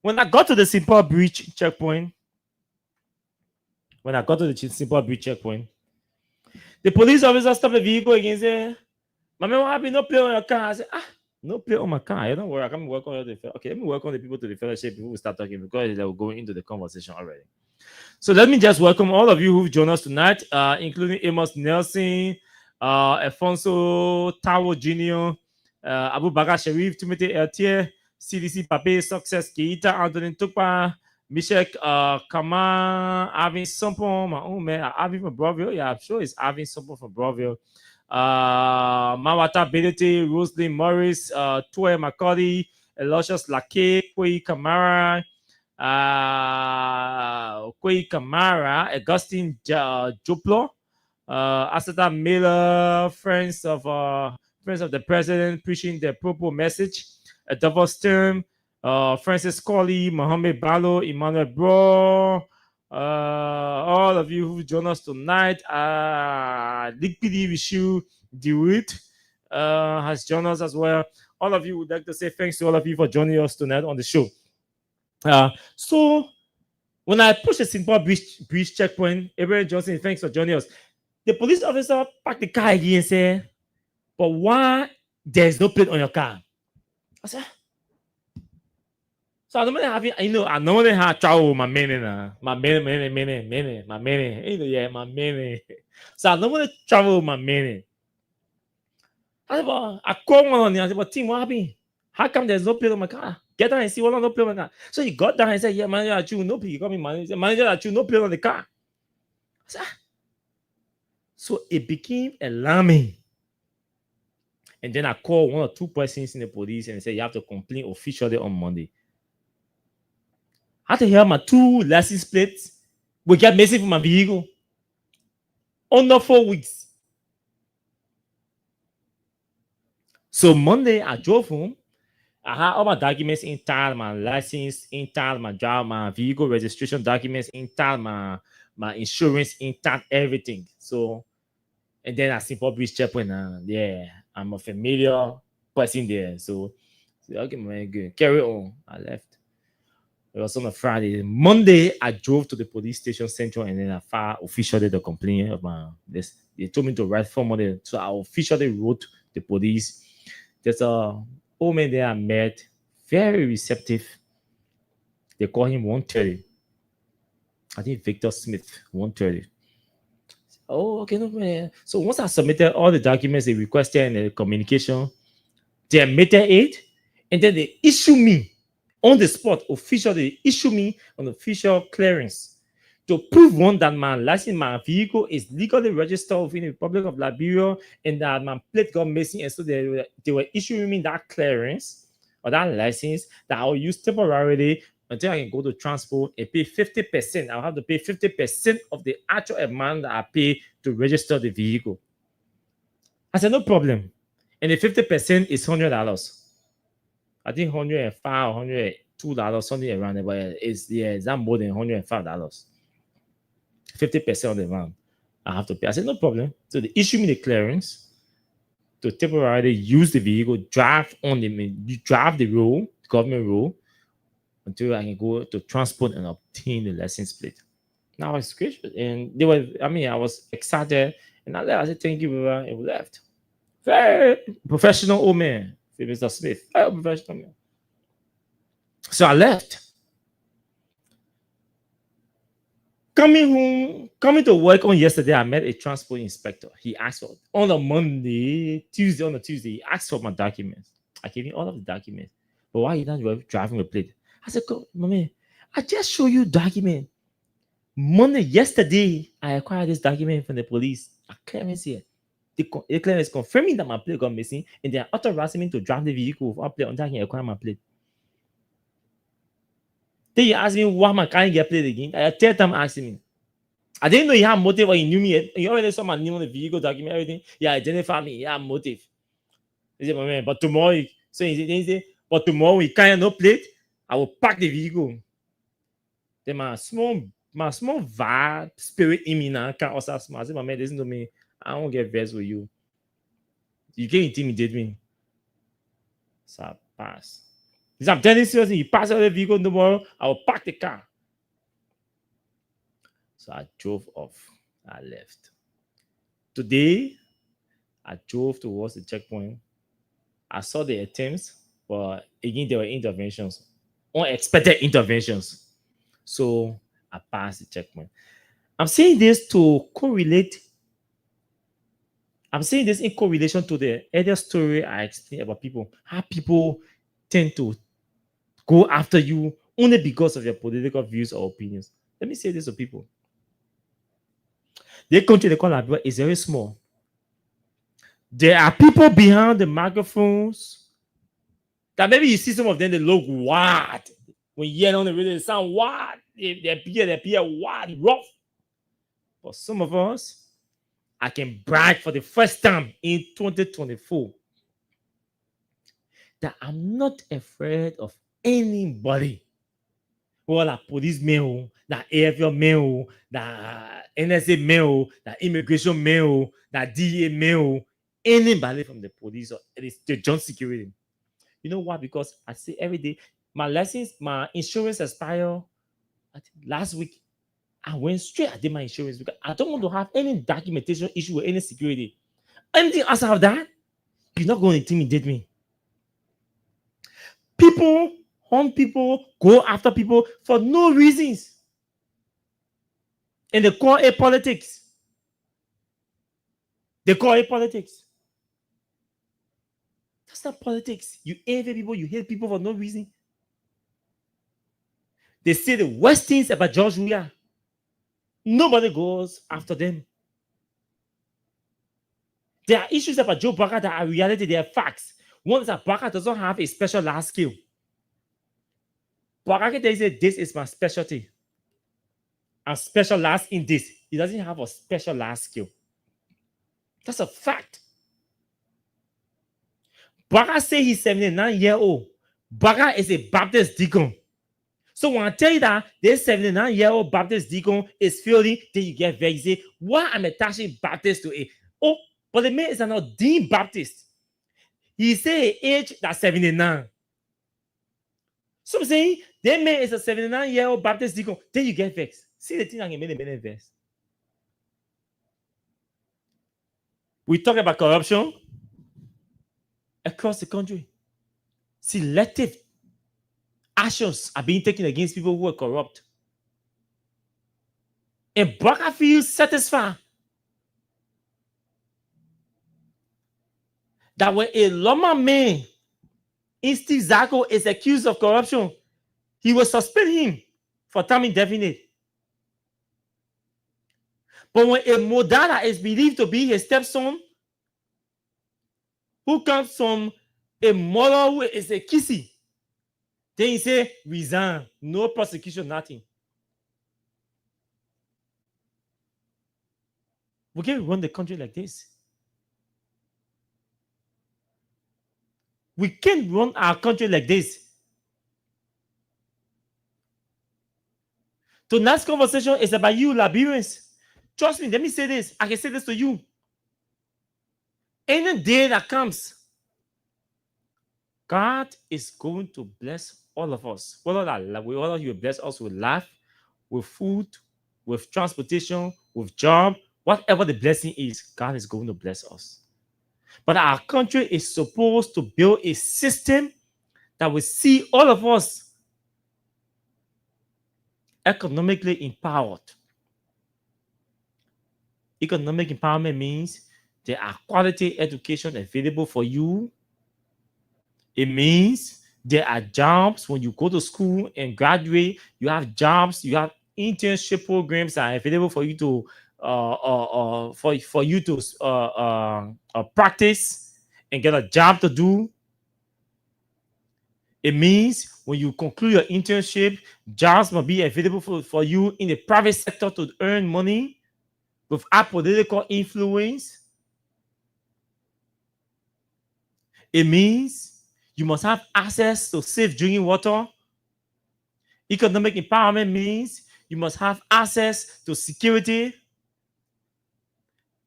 When I got to the Simple Bridge checkpoint, the police officer stopped the vehicle again and said, "My man, what happened? No plate on your car." I said, no plate on my car. I don't worry. I can work on the fellowship. Okay, let me work on the people to the fellowship before we start talking, because they will go into the conversation already. So let me just welcome all of you who've joined us tonight, including Amos Nelson, Alfonso Tao Jr., Abu Bakar Sharif, Timothy Eltier, CDC Pape, Success Keita, Anthony Tukpa, Mishek Kama, Arvin Sompon, my own man, Arvin from Broadville. Yeah, I'm sure it's Arvin Sompon from Broadville. Mawata Benete, Roslyn Morris, Toy McCarty, Eloshus Lake, Kwei Kamara, Augustine Joplo, Asata Miller, friends of the president, preaching the purple message, Davos Sturm, Francis Colley, Mohammed Balo, Emmanuel Bro, all of you who join us tonight. Liquidi Vishu Dewitt has joined us as well. All of you would like to say thanks to all of you for joining us tonight on the show. So when I push a simple breach checkpoint, Abraham Johnson, thanks for joining us. The police officer parked the car again and said, but why there's no plate on your car? I said, so I normally have, I normally have trouble with my man, my man. So I normally travel with my man. I said, well, I called one on the, I said, but Tim, what happened? How come there's no plate on my car? Get down and see what no plate on my car. So he got down and said, yeah, manager, I choose no plate. He got me manager, I choose no plate on the car. I said, so it became alarming. And then I called one or two persons in the police and said, you have to complain officially on Monday. I had to hear my 2 license plates will get missing from my vehicle. Under 4 weeks. So Monday, I drove home. I had all my documents intact, my license intact, my job, my vehicle registration documents intact, my insurance intact, everything. So, and then I simple breach checkpoint. Yeah, I'm a familiar person there. So okay, man, good. Carry on. I left. It was on a Friday. Monday, I drove to the police station central and then I filed officially the complaint of this. They told me to write formally. So I officially wrote the police. There's a old man there I met, very receptive. They call him 130. I think Victor Smith, 130. Oh, okay, no man. So once I submitted all the documents they requested and the communication, they admitted it, and then they issue me on the spot, officially issue me an official clearance to prove one that my license, my vehicle is legally registered within the Republic of Liberia and that my plate got missing. And so they were issuing me that clearance or that license that I'll use temporarily until I can go to transport and pay 50%. I'll have to pay 50% of the actual amount that I pay to register the vehicle. I said, no problem. And the 50% is $100. I think $105 or $102, something around there, but it's not more than $105. 50% of the amount I have to pay. I said, no problem. So they issue me the clearance to temporarily use the vehicle, drive the road, government road, until I can go to transport and obtain the license plate. Now it's great. And I was excited. And I left. I said, thank you, brother. And we left. Very professional old man, Mr. Smith. Very professional man. So I left. Coming to work on yesterday, I met a transport inspector. He asked for on a Tuesday, he asked for my documents. I gave him all of the documents. But why are you not driving a plate? I said, my man, I just show you document. Yesterday, I acquired this document from the police. A clearance here. The clearance confirming that my plate got missing, and they are authorizing me to drive the vehicle without plate until I can acquire my plate. Then you ask me why my car get plate again. I third time asking me. I didn't know you had motive or you knew me. You already saw my name on the vehicle document, everything. Yeah, identify me. Yeah, motive. He said, my man, but tomorrow, so he said, but tomorrow we can't no plate. I will pack the vehicle. Then my small vibe spirit in me now can't also smile. I said, my man, listen to me. I won't get vexed with you. You can't intimidate me. So I pass. He said, I'm telling you seriously, you pass out the vehicle tomorrow, I will park the car. So I drove off. I left. Today, I drove towards the checkpoint. I saw the attempts, but again, there were interventions. Unexpected interventions. So I passed the checkpoint. I'm saying this to correlate. I'm saying this in correlation to the earlier story I explained about people. How people tend to go after you only because of your political views or opinions. Let me say this to people. The country they call Liberia is very small. There are people behind the microphones that maybe you see some of them, they look wild. When you hear on the radio, they sound wild. They appear wild, rough. But some of us, I can brag for the first time in 2024 that I'm not afraid of anybody. Well, that policeman, that AFL man, that NSA man, that immigration man, that DA man, anybody from the police or the joint security. You know why? Because I say every day, my license, my insurance expired. I think last week. I went straight. I did my insurance because I don't want to have any documentation issue with any security. Anything outside of that, you're not going to intimidate me. People hunt people, go after people for no reasons. And they call it politics. They call it politics. That's not politics. You envy people, you hate people for no reason. They say the worst things about George Weah. Nobody goes after them. There are issues about Joe Burger that are reality, they are facts. One is that Burger doesn't have a special last skill. Burger can say, this is my specialty. I'm specialized in this. He doesn't have a special last skill. That's a fact. Burger say he's 79-year-old. Burger is a Baptist deacon. So when I tell you that this 79-year-old Baptist deacon is failing, then you get vexed. You say, why am I attaching Baptist to it? Oh, but the man is an ordained Baptist. He say age that's 79. So I'm saying, that man is a 79-year-old Baptist deacon. Then you get vexed. See the thing I can make the man vex. We talk about corruption across the country. Selective actions are being taken against people who are corrupt. And Burger feels satisfied that when a lawman man in Steve Zako is accused of corruption, he will suspend him for time indefinite. But when a Modara is believed to be his stepson, who comes from a mother who is a kissy, then he say, resign, no prosecution, nothing. We can't run the country like this. We can't run our country like this. Tonight's conversation is about you, Liberians. Trust me, let me say this. I can say this to you. Any day that comes, God is going to bless all of us. Whether you will bless us with life, with food, with transportation, with job, whatever the blessing is, God is going to bless us. But our country is supposed to build a system that will see all of us economically empowered. Economic empowerment means there are quality education available for you. It means there are jobs when you go to school and graduate. You have jobs. You have internship programs that are available for you to practice and get a job to do. It means when you conclude your internship, jobs must be available for you in the private sector to earn money without political influence. It means you must have access to safe drinking water. Economic empowerment means you must have access to security.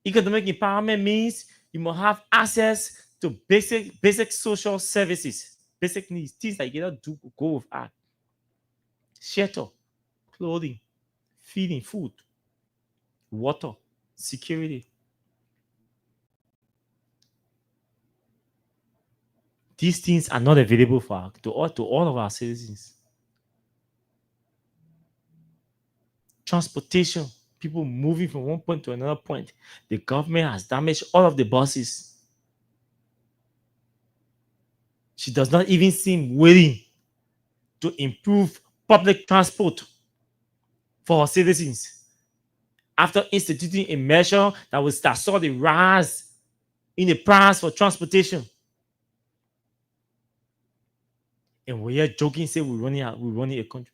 Economic empowerment means you must have access to basic social services, basic needs, things that you cannot do go without. Shelter, clothing, feeding, food, water, security. These things are not available to all of our citizens. Transportation, people moving from one point to another point. The government has damaged all of the buses. She does not even seem willing to improve public transport for her citizens. After instituting a measure that saw the rise in the price for transportation. And we are joking, say we're running a country.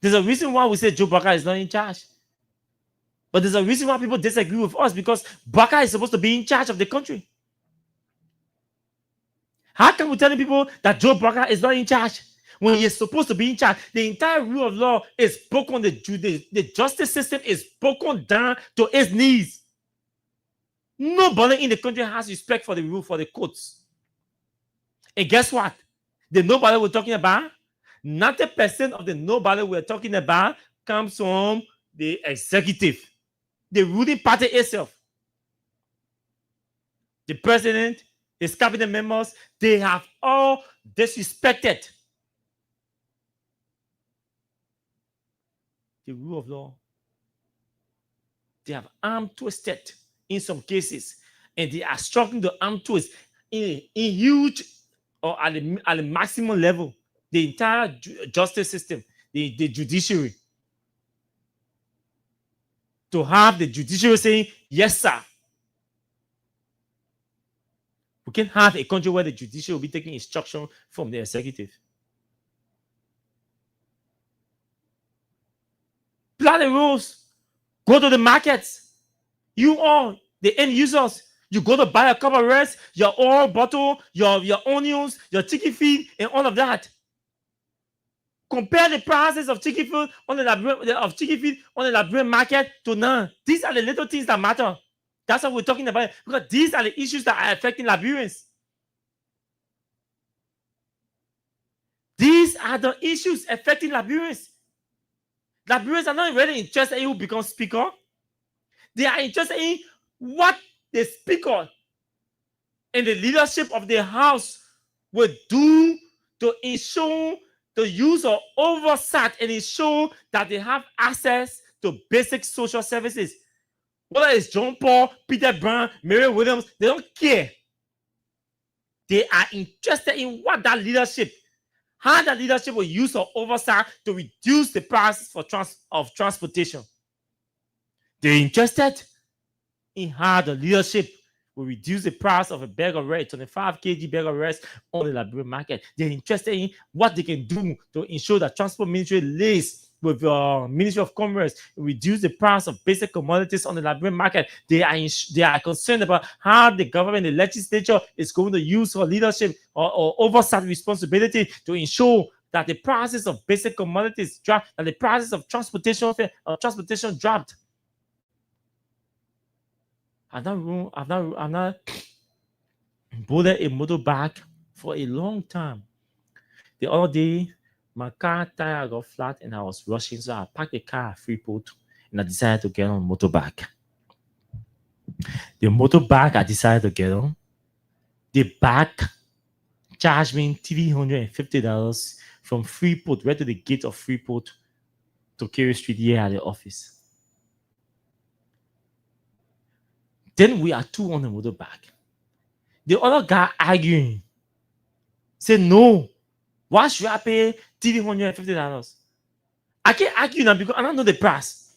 There's a reason why we say Joe Burger is not in charge. But there's a reason why people disagree with us, because Burger is supposed to be in charge of the country. How come we're telling people that Joe Barker is not in charge when he's supposed to be in charge? The entire rule of law is broken. The justice system is broken down to its knees. Nobody in the country has respect for the rule, for the courts. And guess what? The nobody we're talking about, 90% of the nobody we're talking about comes from the executive, the ruling party itself. The president, his cabinet members, they have all disrespected the rule of law. They have arm twisted in some cases, and they are struggling to arm twist in huge or at the maximum level the entire justice system, the judiciary. To have the judiciary saying, yes, sir. We can't have a country where the judiciary will be taking instruction from the executive. Plan the rules. Go to the markets. You all, the end users, you go to buy a cup of rice, your oil bottle, your onions, your chicken feed, and all of that. Compare the prices of chicken feed on the Liberian market to none. These are the little things that matter. That's what we're talking about, because these are the issues that are affecting Liberians. These are the issues affecting Liberians. Liberians are not really interested in who becomes speaker. They are interested in what the speaker and the leadership of the house will do to ensure the use of oversight and ensure that they have access to basic social services. Whether it's John Paul, Peter Brown, Mary Williams, they don't care. They are interested in what that leadership, how that leadership will use of oversight to reduce the prices of transportation. They're interested in how the leadership will reduce the price of a bag of rice, 25 kg bag of rice on the Liberian market. They're interested in what they can do to ensure that Transport Ministry liaise with the Ministry of Commerce, reduce the price of basic commodities on the Liberian market. They are concerned about how the government, the legislature is going to use for leadership or oversight responsibility to ensure that the prices of basic commodities drop, that the prices of transportation dropped. I've not boarded a motorbike for a long time. The other day, my car tire got flat and I was rushing, so I parked the car at Freeport and I decided to get on motorbike. The motorbike I decided to get on, the back charged me $350 from Freeport right to the gate of Freeport to Carey Street here at the office. Then we are two on the motorbike. The other guy arguing said, no, why should I pay $350? I can't argue now because I don't know the price.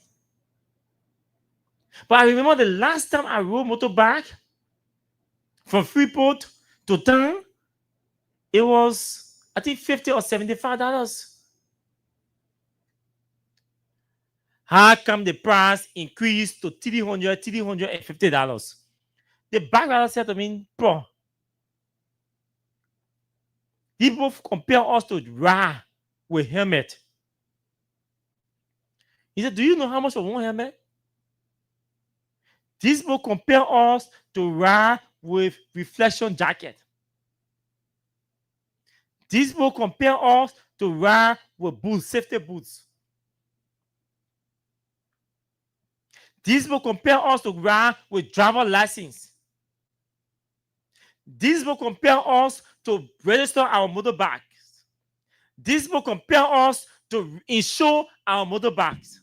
But I remember the last time I rode motorbike from Freeport to town, it was, I think, $50 or $75. How come the price increased to $350? The bank rather said to me, bro, people compare us to Ra with helmet. He said, do you know how much for one helmet? These people compare us to Ra with reflection jacket. These people compare us to Ra with boots, safety boots. These people compare us to Ra with driver license. These people compare us to register our motorbikes. These people compare us to insure our motorbikes.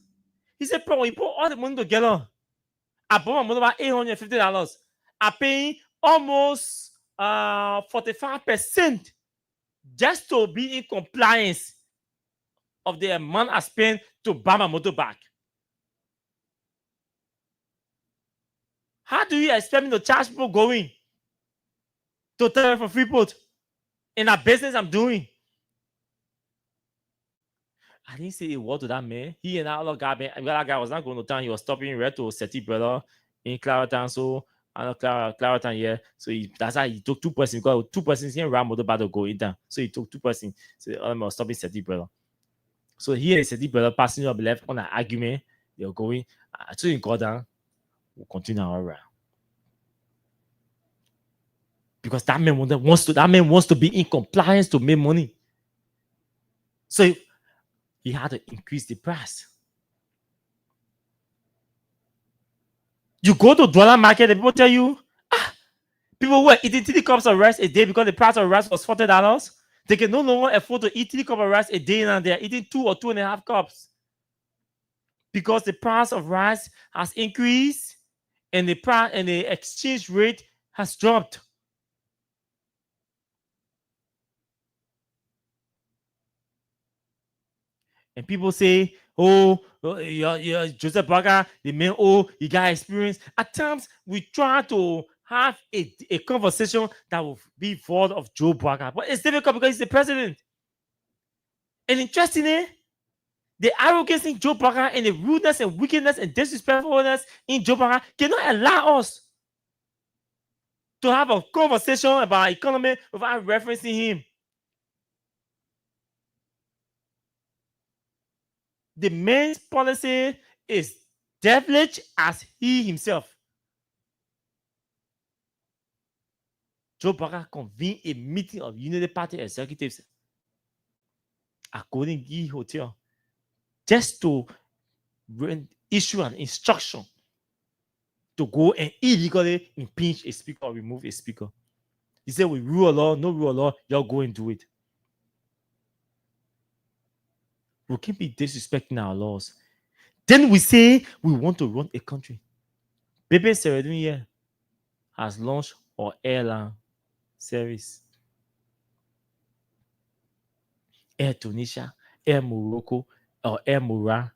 He said, bro, you put all the money together. I bought my motorbike $850. I'm paying almost 45% just to be in compliance of the amount I spent to buy my motorbike. How do you expect me to charge people going to tell for Freeport in a business I'm doing? I didn't say a word to that man. He and that other guy was not going to town. He was stopping right to Seti Brother in Claratown. So I know Claratan here. So that's why he took 2 persons because 2 persons here ram motor battle going down. So he took 2 persons. So stopping Seti brother. So here is Seti brother passing up left on an argument. They're going. So in go down. We'll continue our round. Because that man wants to be in compliance to make money. So he had to increase the price. You go to dollar market and people tell you, people were eating 3 cups of rice a day because the price of rice was $40. They can no longer afford to eat 3 cups of rice a day and they're eating 2 or 2.5 cups. Because the price of rice has increased and the price and the exchange rate has dropped. And people say, oh, yeah, Joseph Boakai, the man, oh, he got experience. At times, we try to have a conversation that will be void of Joe Boakai. But it's difficult because he's the president. And interestingly, the arrogance in Joe Boakai and the rudeness and wickedness and disrespectfulness in Joe Boakai cannot allow us to have a conversation about economy without referencing him. The man's policy is devilish as he himself. Joe Boakai convened a meeting of Unity Party executives at Golden Gate Hotel just to issue an instruction to go and illegally impeach a speaker or remove a speaker. He said, we rule of law, no rule of law, y'all go and do it. We can't be disrespecting our laws. Then we say we want to run a country. Bebe Seredun here has launched our airline service. Air Tunisia, Air Morocco, or Air Mora,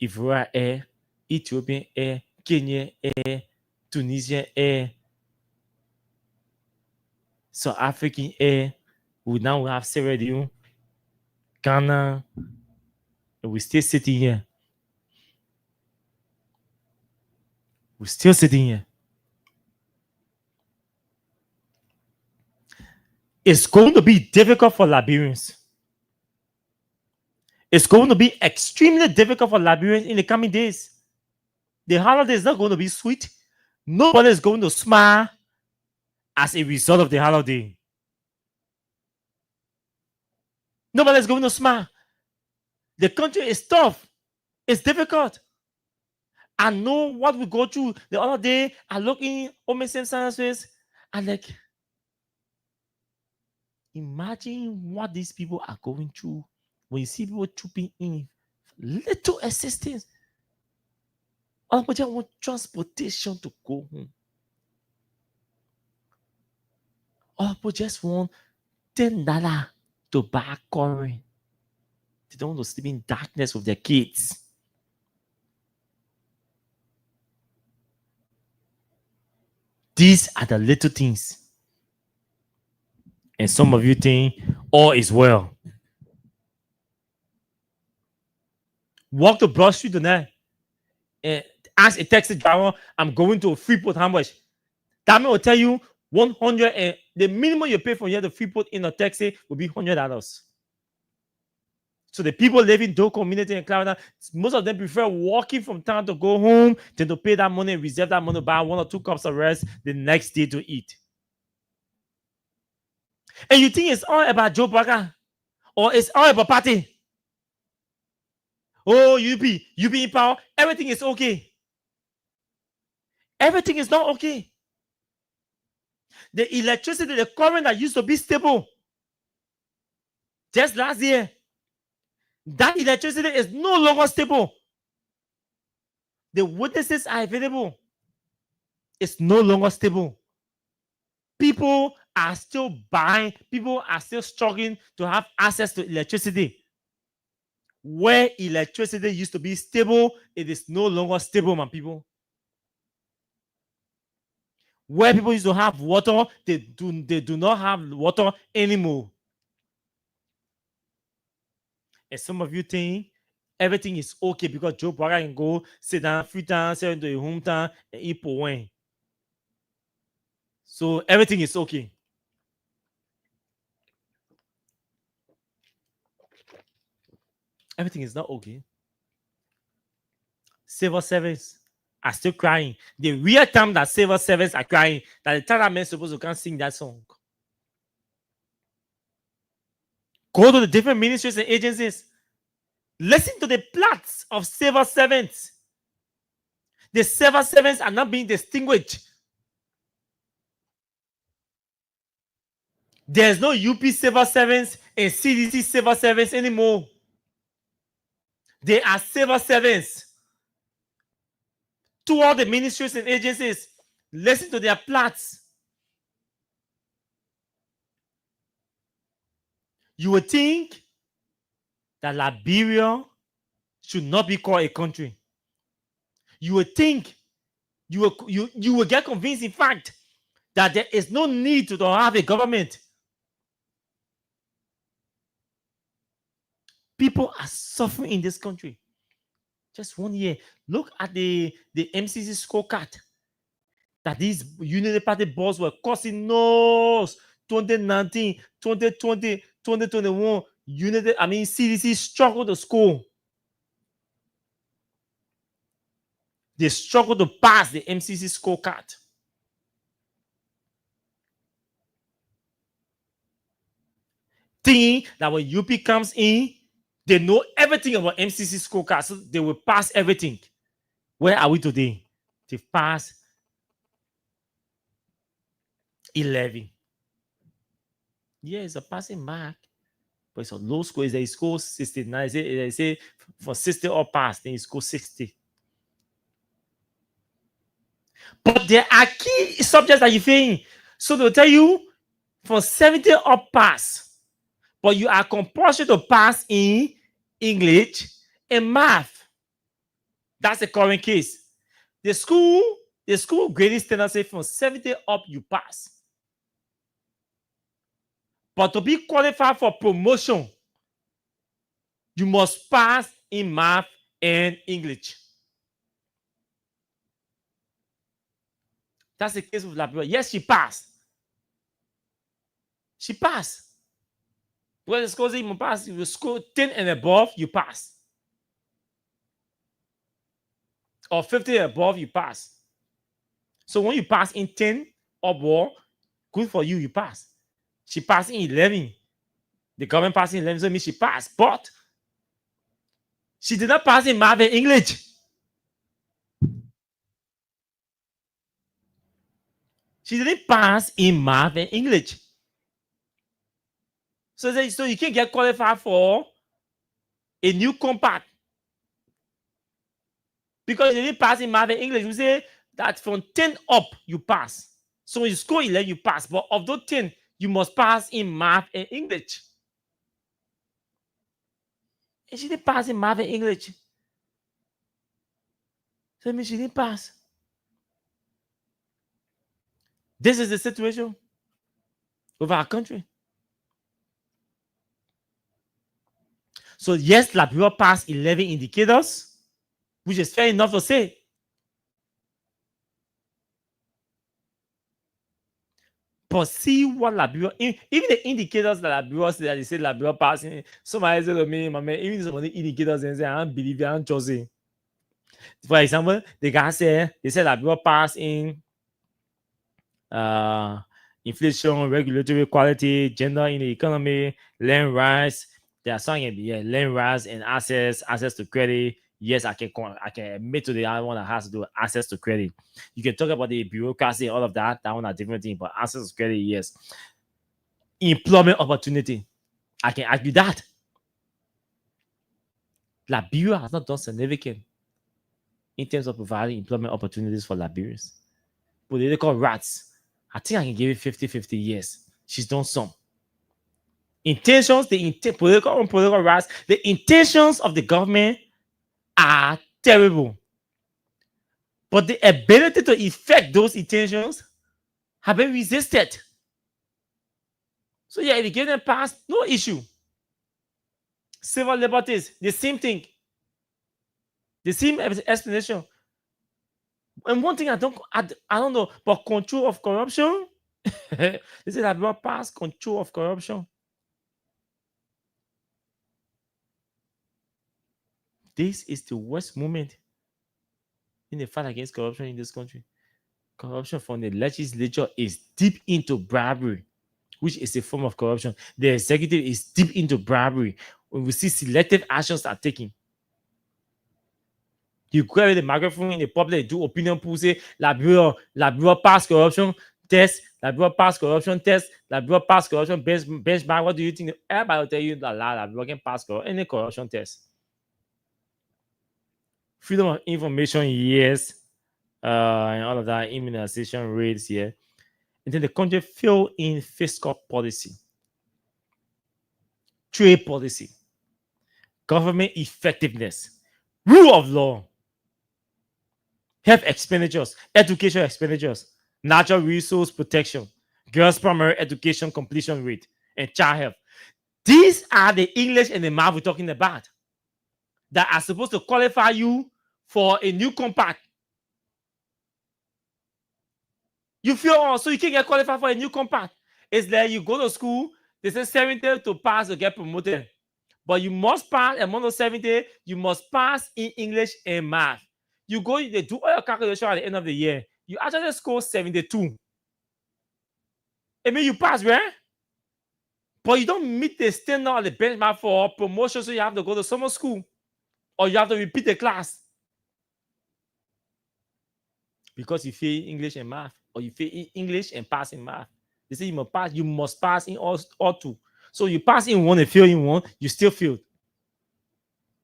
Ivoire Air, Ethiopian Air, Kenya Air, Tunisian Air, South African Air. We now have Sierra Leone, Ghana, and we're still sitting here. We're still sitting here. It's going to be difficult for Liberians. It's going to be extremely difficult for Liberians in the coming days. The holiday is not going to be sweet. Nobody is going to smile as a result of the holiday. Nobody is going to smile. The country is tough. It's difficult. I know what we go through. The other day, I look in Ome Simpson's face and like, imagine what these people are going through when you see people trooping in little assistance. All of them want transportation to go home. All people just want $10 to buy curry. They don't want to sleep in darkness with their kids. These are the little things. And some of you think all is well. Walk to Broad Street tonight and ask a taxi driver, I'm going to Freeport, how much? That man will tell you 100, and the minimum you pay for here to Freeport in a taxi will be $100. So the people living in those community in Clarendon, most of them prefer walking from town to go home than to pay that money and reserve that money to buy 1 or 2 cups of rice the next day to eat. And you think it's all about Joe Boakai or it's all about party? Oh, UP in power, everything is okay. Everything is not okay. The electricity, the current that used to be stable just last year, that electricity is no longer stable. The witnesses are available. It's no longer stable. People are still buying, people are still struggling to have access to electricity. Where electricity used to be stable, it is no longer stable, my people. Where people used to have water, they do not have water anymore. And some of you think everything is okay because Joe Boakai can go sit down, free time, sit into your hometown, and eat for wine. So everything is okay. Everything is not okay. Civil servants are still crying. The real time that civil servants are crying, that the time that men supposed to come sing that song. Go to the different ministries and agencies. Listen to the plots of civil servants. The civil servants are not being distinguished. There's no UP civil servants and CDC civil servants anymore. They are civil servants. To all the ministries and agencies, listen to their plots. You would think that Liberia should not be called a country. You would think, you will get convinced, in fact, that there is no need to have a government. People are suffering in this country. Just 1 year. Look at the MCC scorecard that these Unity Party boss were causing nose. 2019, 2020, 2021, CDC struggled to score. They struggled to pass the MCC scorecard. Thinking that when UP comes in, they know everything about MCC scorecard, so they will pass everything. Where are we today? They've passed 11. Yeah, it's a passing mark, but it's a low score. He scores 69. They say for 60 or pass, then he scores 60. But there are key subjects that you think. So they'll tell you for 70 up pass, but you are compulsory to pass in English and math. That's the current case. The school grading standard say from 70 up you pass. But to be qualified for promotion, you must pass in math and English. That's the case with Liberia. Yes, she passed. She passed. When the scores even pass, if you score 10 and above, you pass. Or 50 and above, you pass. So when you pass in 10 or more, good for you, you pass. She passed in 11. The government passed in 11, so it means she passed. But she did not pass in math and English. She didn't pass in math and English. So you can get qualified for a new compact. Because you didn't pass in math and English. We say that from 10 up, you pass. So when you score 11, you pass. But of those 10, you must pass in math and English. And she didn't pass in math and English. So it means she didn't pass. This is the situation of our country. So yes, Liberia passed 11 indicators, which is fair enough to say. But see what Liberia, even the indicators that Liberia said, that they say Liberia passing, somebody said to me, my man, even some of the indicators, and say, I don't believe it, I don't trust it. For example, the guy said, they said Liberia passed in inflation, regulatory quality, gender in the economy, land rights. There are some land rights and access to credit. Yes, I can admit to the other one that has to do with access to credit. You can talk about the bureaucracy, all of that. That one are different things, but access to credit, yes. Employment opportunity, I can argue that. Liberia has not done significant in terms of providing employment opportunities for Liberians. Political rats, I think I can give it 50-50 years. She's done some. Intentions, political rats, the intentions of the government are terrible. But the ability to effect those intentions have been resisted. So yeah, if you give them pass, no issue. Civil liberties, the same thing. The same explanation. And one thing I don't know, but control of corruption, They say Liberia passed control of corruption. This is the worst moment in the fight against corruption in this country. Corruption from the legislature is deep into bribery, which is a form of corruption. The executive is deep into bribery. When we see selective actions are taken, you grab the microphone in the public, do opinion poll, say Liberia pass corruption test, Liberia pass corruption test, Liberia pass corruption benchmark. What do you think? Everybody will tell you that Liberia can pass any corruption test. Freedom of information, yes, and all of that, immunization rates, yeah. And then the country failed in fiscal policy, trade policy, government effectiveness, rule of law, health expenditures, education expenditures, natural resource protection, girls' primary education completion rate, and child health. These are the English and the math we're talking about that are supposed to qualify you for a new compact. You feel so you can get qualified for a new compact. It's like you go to school, they say 70 to pass to get promoted. But you must pass among those 70, you must pass in English and math. You go, they do all your calculation at the end of the year. You actually score 72. I mean, you pass, right? But you don't meet the standard or the benchmark for promotion, so you have to go to summer school or you have to repeat the class. Because you fail English and math, or you fail English and pass in math. They say you must pass in all two. So you pass in one and fail in one, you still fail.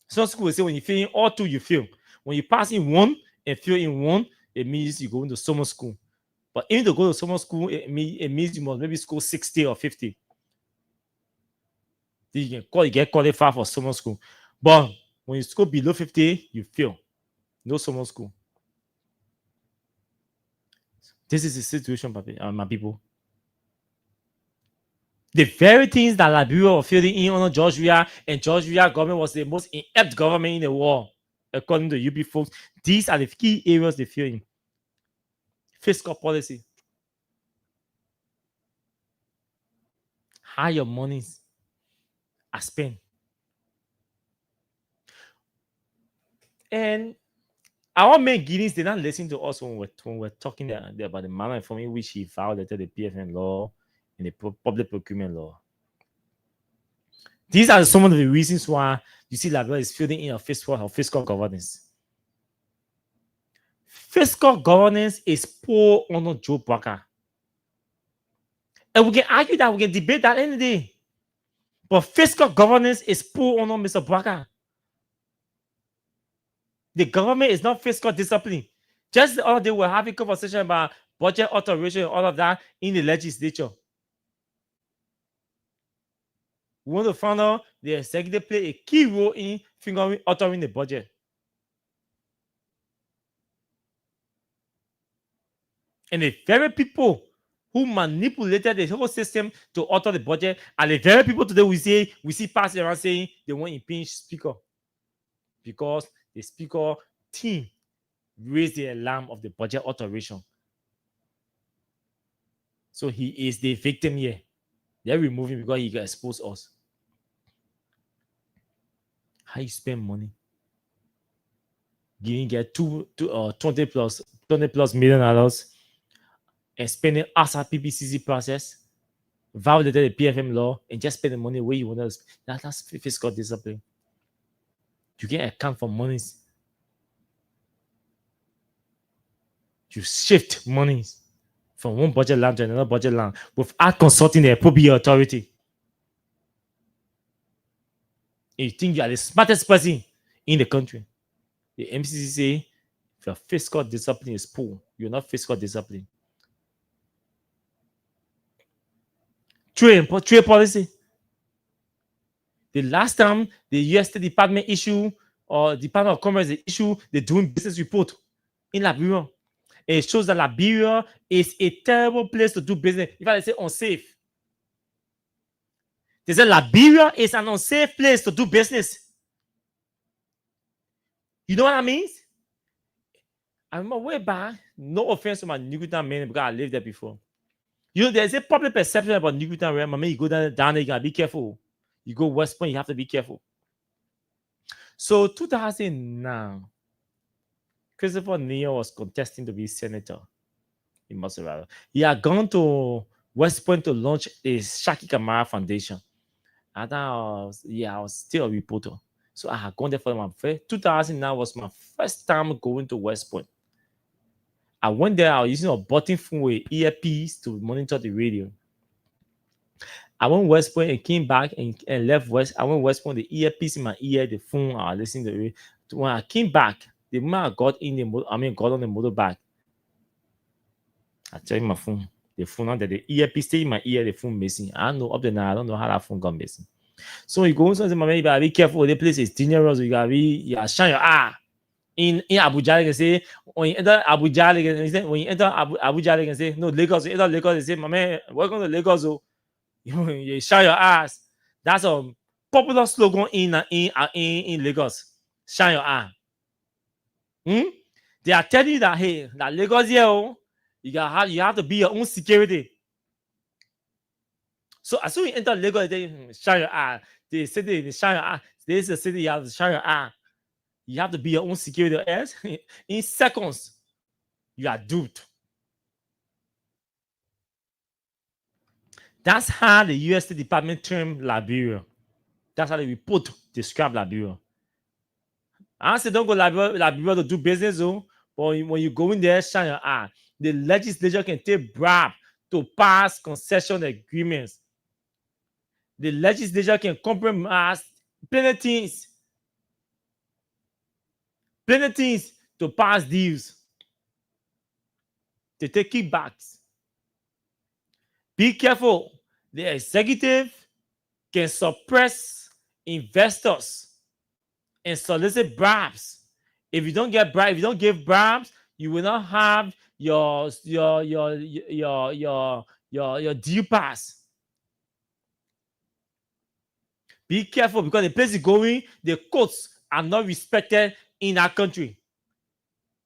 Some school will say when you fail in all two, you fail. When you pass in one and fail in one, it means you go into summer school. But even to go to summer school, it means you must maybe score 60 or 50. You get qualified for summer school. But when you score below 50, you fail. No summer school. This is the situation, my people. The very things that Liberia were fielding in under George Weah, and George Weah government was the most inept government in the world, according to UB folks. These are the key areas they feel in. Fiscal policy. How your monies are spent. And our main Guineans did not listen to us when we're talking about the manner in which he violated the PFN law and the public procurement law. These are some of the reasons why you see Liberia is fielding in a fiscal governance. Fiscal governance is poor under Joe Barker. And we can argue that, we can debate that any day. But fiscal governance is poor under Mr. Barker. The government is not fiscal discipline. Just the other day, we're having a conversation about budget authorization and all of that in the legislature. We want to find out the executive play a key role in authoring the budget. And the very people who manipulated the whole system to author the budget are the very people today we see passing around saying they want to impeach speaker because the speaker team raised the alarm of the budget authorization. So he is the victim here. They're removing because he can expose us. How you spend money? Giving get 20 plus million dollars and spending outside PPCC process, violated the PFM law, and just spend the money where you want to spend. That's fiscal discipline. You can account for monies. You shift monies from one budget line to another budget line without consulting the appropriate authority. And you think you are the smartest person in the country. The MCC say if your fiscal discipline is poor, you're not fiscal discipline. Trade policy. The last time the US State Department Department of Commerce issue the doing business report in Liberia, it shows that Liberia is a terrible place to do business. In fact, they say unsafe. They say Liberia is an unsafe place to do business. You know what that means? I remember way back, no offense to my Newtown men because I lived there before. You know, there's a public perception about Newtown, right? Mama, you go down there, you gotta be careful. You go West Point, you have to be careful. So 2009, Christopher Neal was contesting to be senator in Maserati. He had gone to West Point to launch the Shaki Kamara Foundation. And I was still a reporter. So I had gone there for my first 2009 was my first time going to West Point. I went there, I was using a button phone with earpiece to monitor the radio. I went West Point and came back and left West. I went West Point, the earpiece in my ear, the phone, I was listening to the radio. When I came back, the moment I got on the motorbike, I checked my phone. The phone on the earpiece stayed in my ear, the phone missing. I don't know up to now, I don't know how that phone got missing. So you go inside my man, you gotta be careful. The place is dangerous. You gotta shine your eye. In Abuja, they can say when you enter Abuja, they can say when you enter Abuja, they can say no Lagos. You enter Lagos, they say, my man, welcome to Lagos. Oh, you shine your eyes. That's a popular slogan in Lagos. Shine your eye. They are telling you that hey, that Lagos here, oh, you have to be your own security. So as soon as you enter Lagos, they shine your eye. They say they shine your eye. This is a city you have to shine your eye. You have to be your own security. Else, in seconds, you are duped. That's how the U.S. State Department termed Liberia. That's how the report described Liberia. I say don't go Liberia to do business, though. But when you go in there, shine your eye. The legislature can take bribe to pass concession agreements. The legislature can compromise plenty things to pass deals, to take kickbacks. Be careful. The executive can suppress investors and solicit bribes. If you don't get bribes, if you don't give bribes, you will not have your deal pass. Be careful because the place is going, the courts are not respected in our country.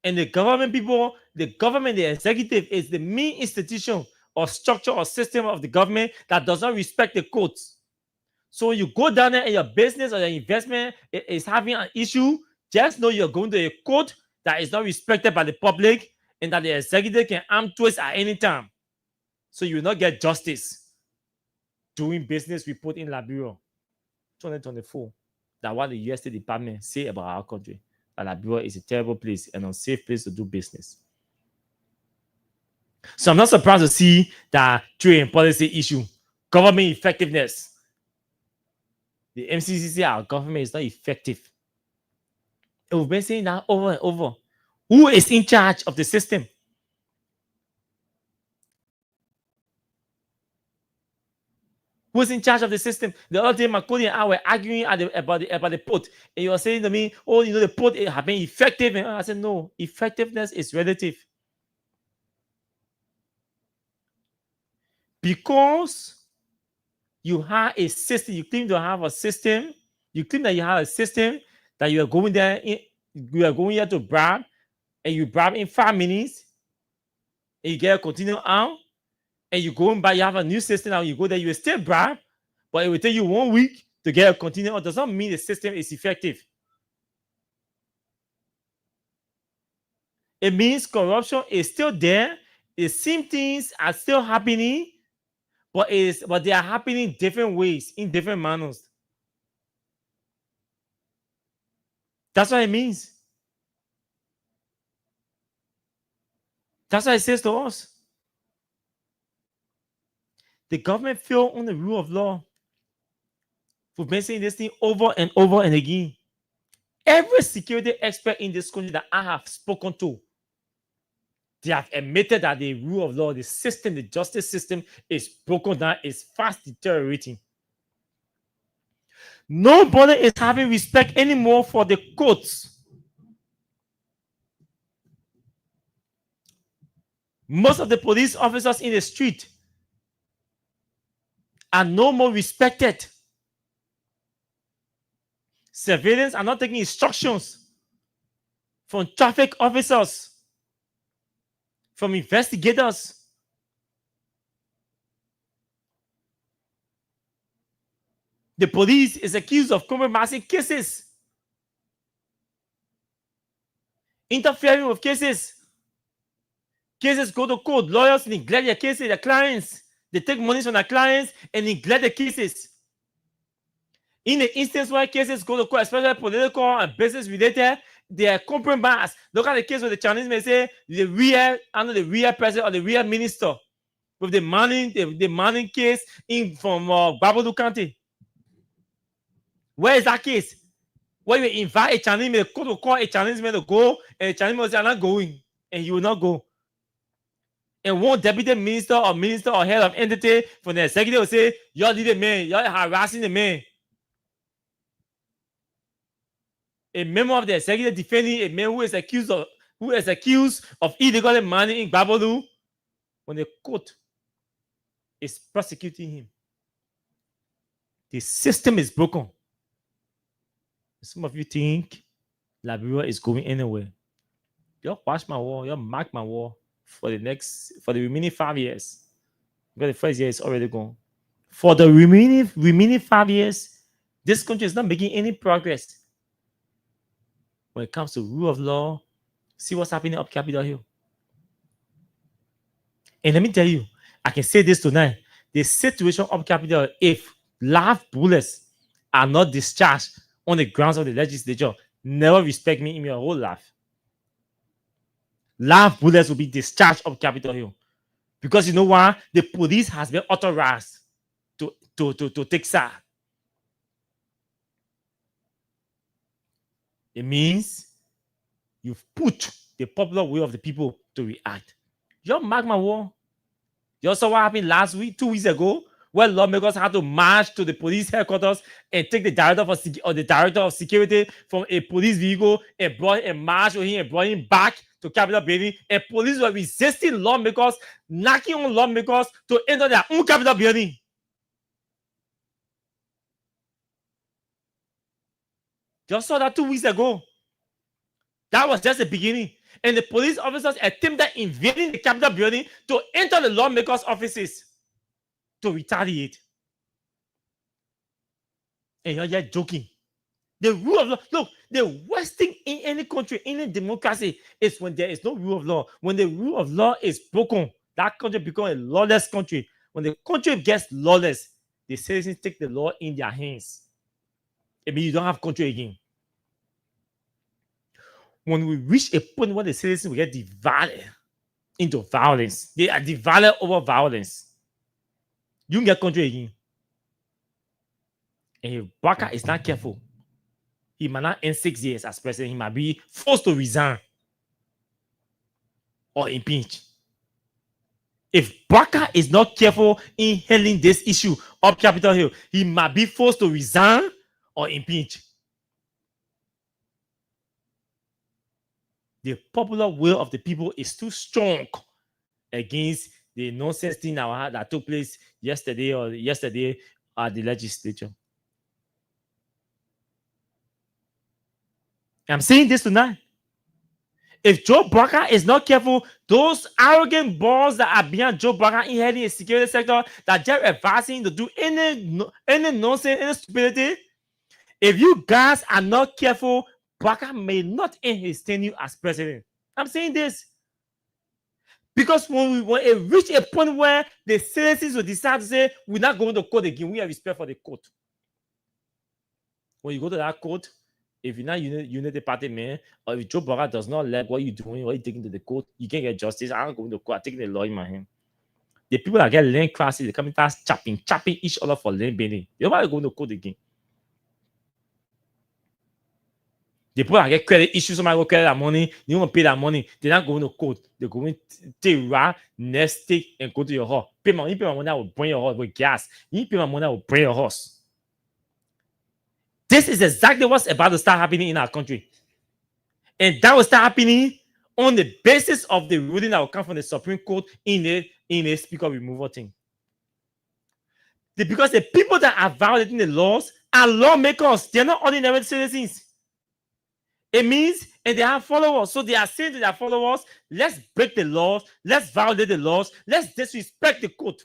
And the government people, the government, the executive is the main institution or structure or system of the government that does not respect the courts. So when you go down there and your business or your investment is having an issue, just know you're going to a court that is not respected by the public and that the executive can arm twist at any time. So you will not get justice. Doing business report in Liberia 2024. That what the U.S. State Department say about our country. That Liberia is a terrible place and unsafe place to do business. So I'm not surprised to see that trade and policy issue, government effectiveness. The MCC say our government is not effective. And we've been saying that over and over. Who is in charge of the system? Who's in charge of the system? The other day, Makoni and I were arguing about the port. And you were saying to me, oh, you know, the port have been effective. And I said, no, effectiveness is relative. Because you have a system, you claim to have a system, you claim that you have a system that you are going there, you are going here to bribe, and you bribe in 5 minutes, and you get a continual out, and you go and buy, you have a new system, and you go there, you will still bribe, but it will take you 1 week to get a continual. It does not mean the system is effective. It means corruption is still there. The same things are still happening, but they are happening different ways, in different manners. That's what it means. That's what it says to us. The government failed on the rule of law. We've been saying this thing over and over and again. Every security expert in this country that I have spoken to, they have admitted that the rule of law, the system, the justice system is broken down, is fast deteriorating. Nobody is having respect anymore for the courts. Most of the police officers in the street are no more respected. Civilians are not taking instructions from traffic officers, from investigators. The police is accused of compromising cases, interfering with cases. Cases go to court. Lawyers neglect their cases, their clients. They take money from their clients and neglect the cases. In the instance where cases go to court, especially political and business related, they are compromised. Look at the case where the Chinese may say the real president or the real minister with the mining case from Babalu County. Where is that case? Where you invite a Chinese man to go to court, a Chinese man to go, and the Chinese man will say, I'm not going, and you will not go. And one deputy minister or head of entity from the executive will say, y'all need a man, y'all harassing the man. A member of the executive defending a man who is accused of illegal mining in Babalu, when the court is prosecuting him. The system is broken. Some of you think Liberia is going anywhere. You watch my war, you mark my war for the remaining 5 years. Because the first year is already gone. For the remaining 5 years, this country is not making any progress. When it comes to rule of law, see what's happening up Capitol Hill. And let me tell you, I can say this tonight. The situation up Capitol Hill, if live bullets are not discharged on the grounds of the legislature, never respect me in your whole life. Live bullets will be discharged up Capitol Hill. Because you know why? The police has been authorized to take side. It means you've put the popular will of the people to react. You mark my war. You saw what happened last week, 2 weeks ago, where lawmakers had to march to the police headquarters and take the director of security from a police vehicle and march with him and brought him back to Capitol building. And police were resisting lawmakers, knocking on lawmakers to enter their own Capitol building. Just saw that 2 weeks ago. That was just the beginning. And the police officers attempted invading the Capitol building to enter the lawmakers' offices to retaliate. And you're just joking. The rule of law, look, the worst thing in any country, in a democracy, is when there is no rule of law. When the rule of law is broken, that country becomes a lawless country. When the country gets lawless, the citizens take the law in their hands. I mean, you don't have country again. When we reach a point where the citizens will get divided into violence, they are divided over violence. You can get country again. And if Baka is not careful, he might not end 6 years as president. He might be forced to resign or impeach. If Baka is not careful in handling this issue of Capitol Hill, he might be forced to resign or impeach. The popular will of the people is too strong against the nonsense thing that took place yesterday at the legislature. I'm saying this tonight. If Joe Baka is not careful, those arrogant balls that are behind Joe Baka in heading a security sector that just advising to do any nonsense, any stupidity, if you guys are not careful, Baka may not end his tenure as president. I'm saying this because when it reach a point where the citizens will decide to say, we're not going to court again, we have respect for the court. When you go to that court, if you're not Unity Party man, or if Joe Baka does not like what you're doing, what you're taking to the court, you can't get justice. I'm going to court, I'm taking the law in my hand. The people that get land classes, they come and start chopping each other for land bending. They're not going to court again. The people that get credit issues, somebody will credit that money, you want to pay that money, they're not going to court. They're going to take ride, nest stick, and go to your horse. You pay my money, I will bring your horse with gas. You pay my money, I will bring your horse. This is exactly what's about to start happening in our country. And that will start happening on the basis of the ruling that will come from the Supreme Court in a speaker removal thing. Because the people that are violating the laws are lawmakers. They're not ordinary citizens. It means, and they have followers. So they are saying to their followers, let's break the laws, let's violate the laws, let's disrespect the court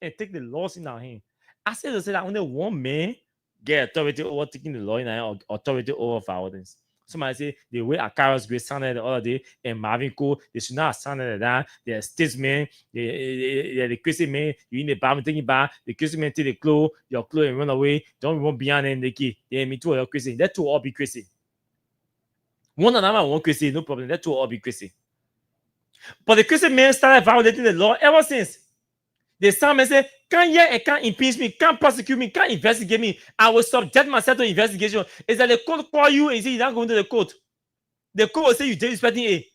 and take the laws in our hand. I said to say that only one man get authority over taking the law in or authority over violence. Somebody say the way Akaras Grace sounded the other day and Marvin Cole, they should not have sounded like that. They're statesmen, they're the crazy man, you in the bar, taking bar, the crazy man take the clothes, your clothes and run away, don't run beyond and the key. They me too, you're crazy. That two all be crazy. One of them are one crazy, no problem. That two all be crazy. But the crazy man started violating the law ever since. The sound man say, can't hear and can't impeach me, can't prosecute me, can't investigate me. I will subject myself to investigation. Is that the court call you and say you're not going to the court? The court will say you disrespecting A.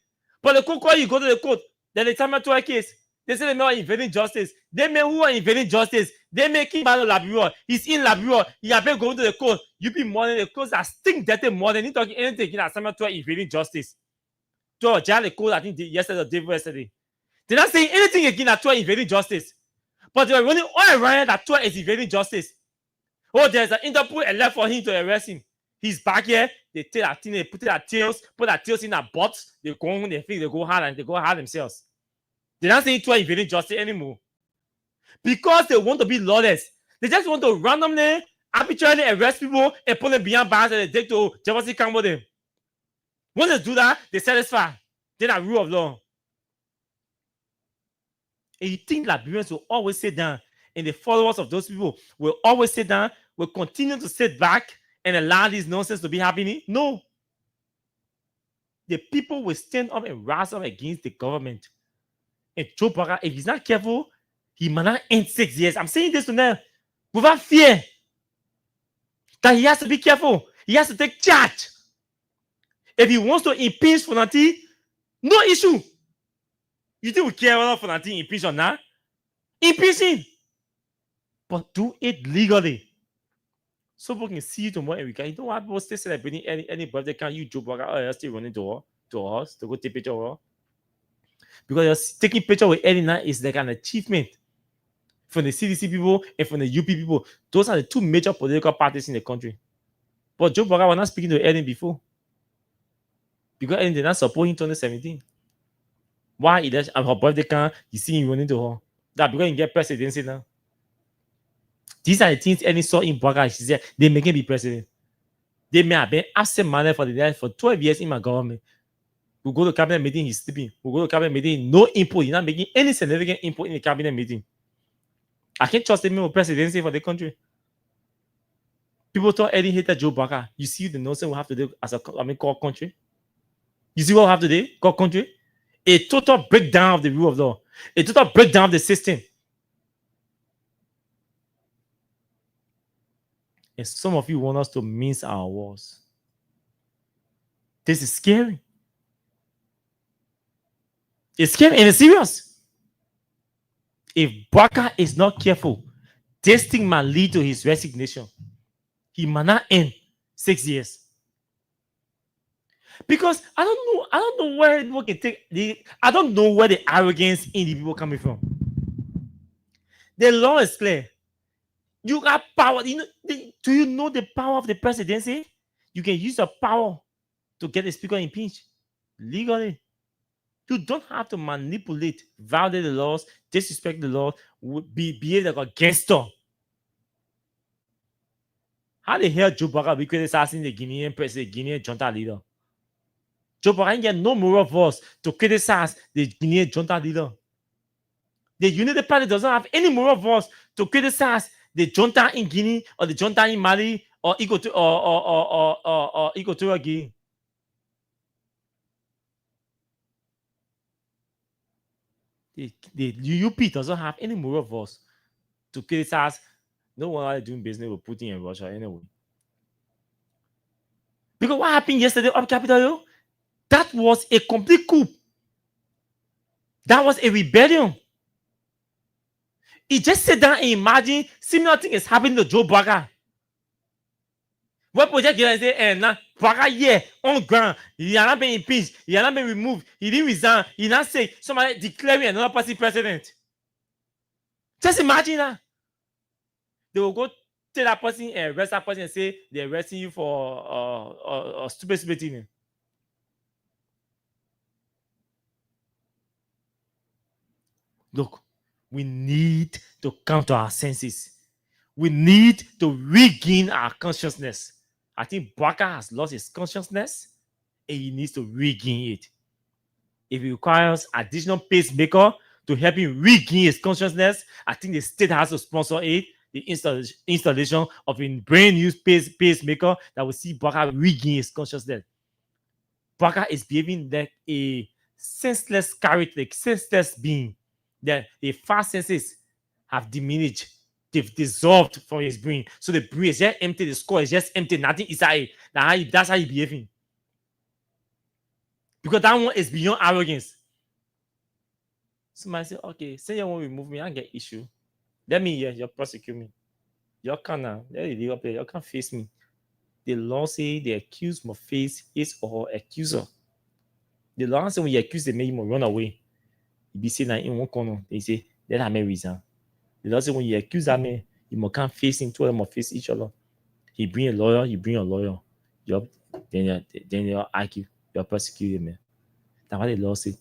But the court call you, go to the court. Then they time to a case. They say they're not invading justice. They may who are invading justice. They make him out of Labrador. He's in Labrador. He have been going to the court. You be more than the clothes that stink dirty more than he talking anything in assignment to invading justice. To a jail the court, I think yesterday or day before yesterday. They're not saying anything again at invading justice. But they were running all around that Tua is evading justice. Oh, there's an Interpol alert for him to arrest him. He's back here. They take that thing, they put their tails in a box. They go home, they think they go hard and they go hard themselves. They're not saying Tua evading justice anymore. Because they want to be lawless. They just want to randomly, arbitrarily arrest people and put them behind bars and they take to Jefferson County with them. Once they do that, they satisfy. Then a rule of law. And you think Liberians will always sit down, and the followers of those people will always sit down, will continue to sit back and allow this nonsense to be happening? No. The people will stand up and rise up against the government. And Joe Biden, if he's not careful, he might not end 6 years. I'm saying this to them without fear. That he has to be careful. He has to take charge. If he wants to impeach Fonati, no issue. You think we care whether Fonati impeach or not? Impeach him. But do it legally. So people can see you tomorrow and we can. You don't want people stay celebrating any birthday. Can't you Joe Biden? Oh, you're still running to us to go take picture of her. Because you're taking picture with Eddie now is like an achievement from the CDC people and from the UP people. Those are the two major political parties in the country. But Joe Biden was not speaking to Eddie before. Because Eddie did not support him in 2017. Why he does her birthday can you see him running to her? That because he get presidency now. These are the things Eddie saw in Bwaga. She said they make him be president. They may have been absent minded for 12 years in my government. We go to cabinet meeting, he's sleeping. We go to cabinet meeting, no input. He's not making any significant input in the cabinet meeting. I can't trust him with presidency for the country. People thought Eddie hated Joe Biden. You see the nonsense we have to do as a core country. You see what we have today, core country. A total breakdown of the rule of law. A total breakdown of the system. And some of you want us to mince our words. This is scary. It's scary and it's serious. If Baka is not careful, this thing might lead to his resignation. He might not end 6 years. Because I don't know where people can take I don't know where the arrogance in the people coming from. The law is clear. You got power. Do you know the power of the presidency? You can use your power to get the speaker impeached legally. You don't have to manipulate, violate the laws, disrespect the law, behave like a gangster. How the hell Joe Biden be criticizing the Guinean president, Guinean junta leader? Joe Biden get no moral voice to criticize the Guinean junta leader. The Unity Party doesn't have any moral voice to criticize the junta in Guinea or the junta in Mali or Equatorial Guinea. The UP doesn't have any moral voice to criticize. No one are doing business with Putin and Russia anyway. Because what happened yesterday up Capitol Hill? That was a complete coup. That was a rebellion. He just sit down and imagine similar thing is happening to Joe Biden. What project you say, now Biden here on ground, he has not been impeached, he has not been removed, he didn't resign, he not say somebody declaring another person president. Just imagine that. They will go tell that person and arrest that person and say they're arresting you for stupid thing. Look, we need to come to our senses. We need to regain our consciousness. I think Baka has lost his consciousness and he needs to regain it. If it requires additional pacemaker to help him regain his consciousness, I think the state has to sponsor it. The installation of a brand new pacemaker that will see Baka regain his consciousness. Baka is behaving like a senseless character, like senseless being. That the five senses have diminished, they've dissolved from his brain. So the brain is just empty, the skull is just empty, nothing inside. That's how he's behaving. Because that one is beyond arrogance. Somebody say, okay, say you want to remove me, I get issue. Let me hear, you prosecute me. You can't now. You can't face me. The law say the accused must face his or her accuser. The law say when you accuse the man, you must run away. You be saying that in one corner, they say, let that man reason. The law say when you accuse that man, you must can't face him, two of them must face each other. He bring a lawyer, you bring a lawyer. Then you argue, you're prosecuted, man. That's what the law say.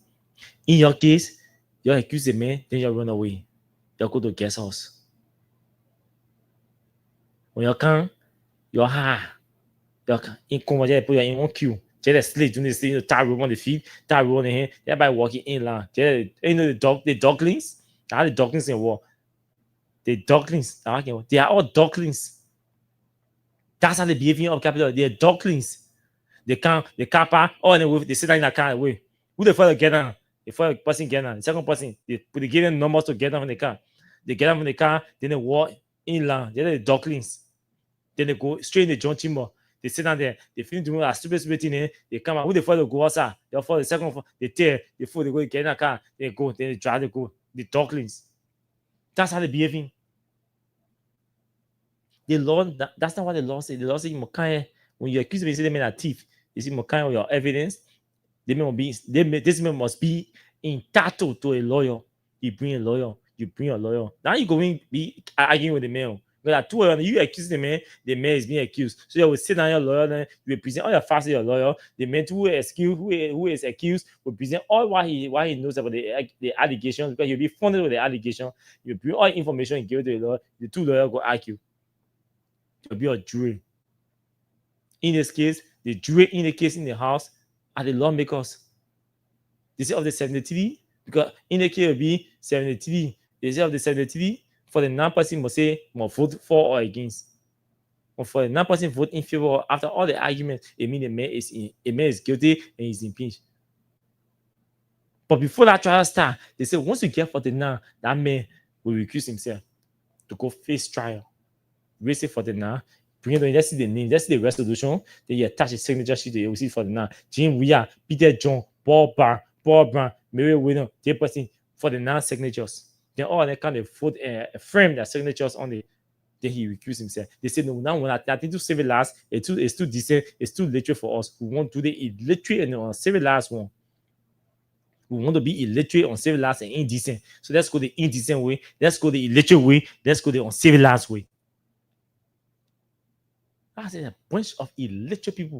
In your case, you accuse the man, then you run away. You go to guest house. When you come, you're high. In conversation, put you in one queue. Just sleep, doing this thing, tie rope on the feet, tie rope on the hand. Everybody walking in line. You know the ducklings? How the ducklings in war? The ducklings, they are all ducklings. That's how they behave in capital. They're ducklings. They can't park. Oh, and they sit down in the car away. Who the first get down? The first person get down. The second person, they give them numbers to get down from the car. They get down from the car, then they walk in line. They're the ducklings. Then they go straight in the John Chamber. They sit down there. They finish doing a stupid thing. They come out. Who the first go outside? They follow the second one. They tear. They fall. They go get in the car. They go. Then they drive. They go. The ducklings. That's how they behaving. The law. That's not what the law says. The law says when you accuse them, you say they made a thief. You see Mokai on your evidence. This man must be entitled to a lawyer. You bring a lawyer. You bring a lawyer. Now you going be arguing with the man. But two of them, you accuse the man is being accused. So you will sit down your lawyer, then you will present all your facts to your lawyer. The man who is accused will present all what he knows about the allegations, because you'll be funded with the allegation. You bring all information and give it to the lawyer. The two lawyers go argue. There'll be a jury. In this case, the jury in the case in the house are the lawmakers. They say of the 73, because in the case will be 73. They say of the 73. For the non-person must say must vote for or against. Or for the non-person vote in favor after all the arguments, it means the man is guilty and he's impeached. But before that trial starts, they say once you get 49, that man will recuse himself to go face trial. Raise it for the now. Bring it in, let's see the name, let's see the resolution. Then you attach the signature sheet to the for the now. Jim Weir, Peter John, Paul Brown, Mary William, the person for the non-signatures. Then all they kind of frame their signatures on the. Then he recused himself. They said, no, now we're not to civilize. It's too decent. It's too literate for us. We want to do the illiterate and uncivilized one. We want to be illiterate, uncivilized, and indecent. So let's go the indecent way. Let's go the illiterate way. Let's go the uncivilized way. That's a bunch of illiterate people.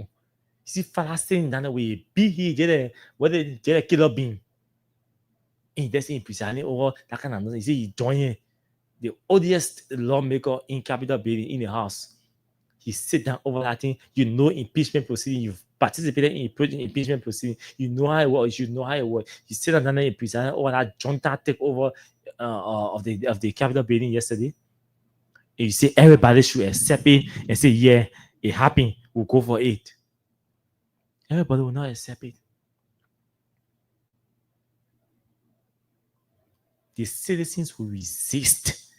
You see, Palestine down the way. Be here, whether they're a killer being. And that's in precisely over that kind of thing. You see, he joined the oldest lawmaker in Capitol building in the house. He sit down over that thing. You know impeachment proceeding. You've participated in impeachment proceeding. You know how it works. You know how it works. He sit down there in precisely over that junta takeover of the Capitol building yesterday. And you say everybody should accept it and say, yeah, it happened. We'll go for it. Everybody will not accept it. The citizens will resist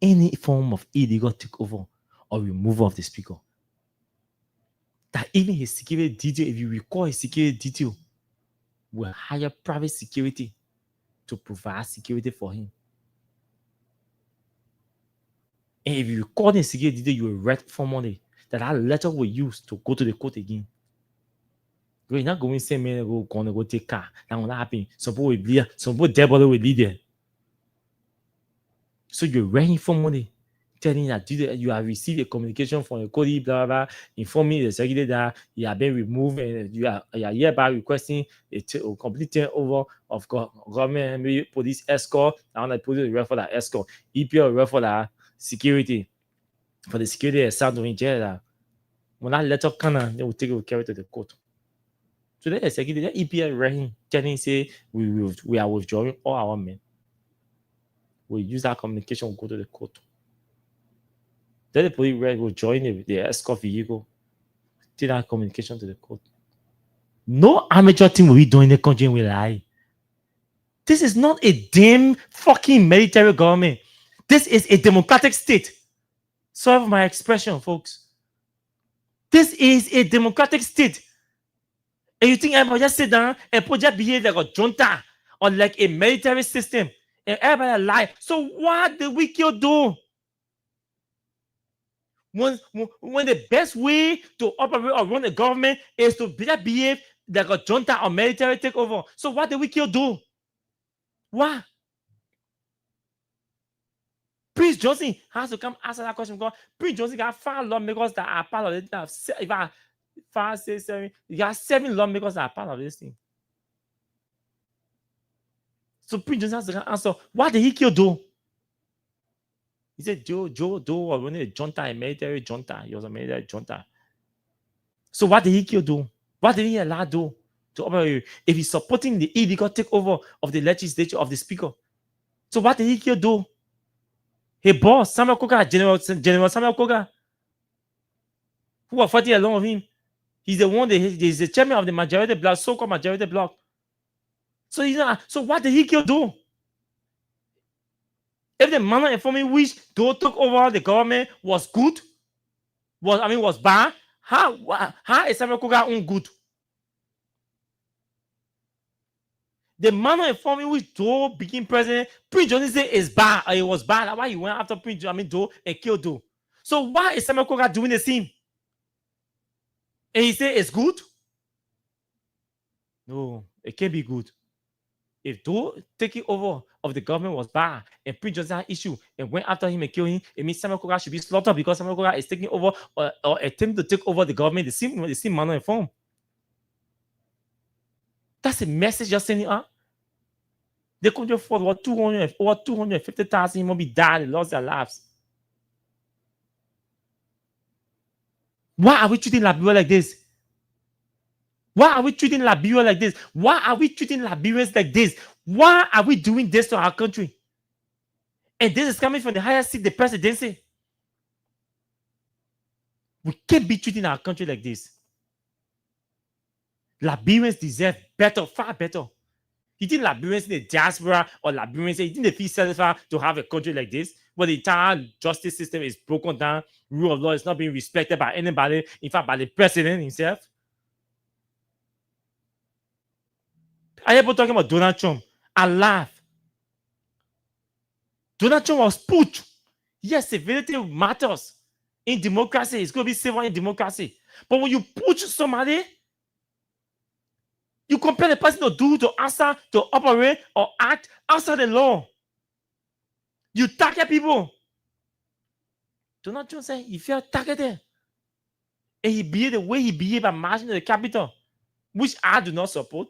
any form of illegal takeover or removal of the speaker. That even his security detail, if you recall his security detail, will hire private security to provide security for him. And if you record the security detail, you will write formally that letter will use to go to the court again. You're not going to say, man, go take car. That will not happen. Some people will be there. Some people dead body will be there. So you're writing formally, telling that you have received a communication from your colleague, blah, blah, blah, informing the secretary that you have been removed and you are hereby requesting a complete turnover of government, maybe police escort. I want to put it for that escort. EPL for that security. for the security assigned to in jail. That when that letter come, they will take it, will carry it to the court. So the executive, the EPA writing, telling say we are withdrawing all our men. We use that communication, we'll go to the court. Then the police will join the escort vehicle, take that communication to the court. No amateur thing will be doing in the country will lie. This is not a damn fucking military government. This is a democratic state. Sorry for my expression, folks. This is a democratic state. And you think everybody just sit down and just behave like a junta or like a military system and everybody lie. So what did we kill do? When the best way to operate or run the government is to just behave like a junta or military takeover. So what did we kill do? What? Prince Johnson has to come answer that question because Prince Johnson got 5 lawmakers that are part of it. If I 5, 6, 7, you got 7 lawmakers that are part of this thing. So Prince Johnson has to answer, what did he kill do? He said Joe was running a junta, a military junta. He was a military junta. So what did he kill do? What did he allow do to operate? If he's supporting the illegal takeover of the legislature of the speaker. So what did he kill do? His boss, Samuel Koga, General Samuel Koga, who was fighting along with him. He's the one that he's the chairman of the majority bloc, so-called majority bloc. So so what did he kill do? If the manner in forming which they took over the government was good, was bad, how is Samuel Koga good? The manner in forming which Doe became president, Prince Johnson said is bad. It was bad. That's why he went after Doe and killed Doe. So why is Samuel Koga doing the same? And he said it's good? No, it can't be good. If Doe taking over of the government was bad and Prince Johnson had issue and went after him and killed him, it means Samuel Koga should be slaughtered because Samuel Koga is taking over or attempt to take over the government the same manner and form. That's a message you're sending out. They country fought over 250,000 human beings died and lost their lives. Why are we treating Liberia like this? Why are we treating Liberia like this? Why are we treating Liberians like this? Why are we doing this to our country? And this is coming from the highest seat, the presidency. We can't be treating our country like this. Liberians deserve better, far better. You think Liberians in the diaspora or Liberians, you think they feel satisfied to have a country like this, where the entire justice system is broken down, rule of law is not being respected by anybody, in fact, by the president himself? I hear people talking about Donald Trump. I laugh. Donald Trump was put. Yes, civility matters. In democracy, it's going to be safer in democracy. But when you put somebody, you compare the person to answer, to operate or act outside the law. You target people. Donald Trump said he felt targeted. And he behaved the way he behaved by marching to the Capitol, which I do not support.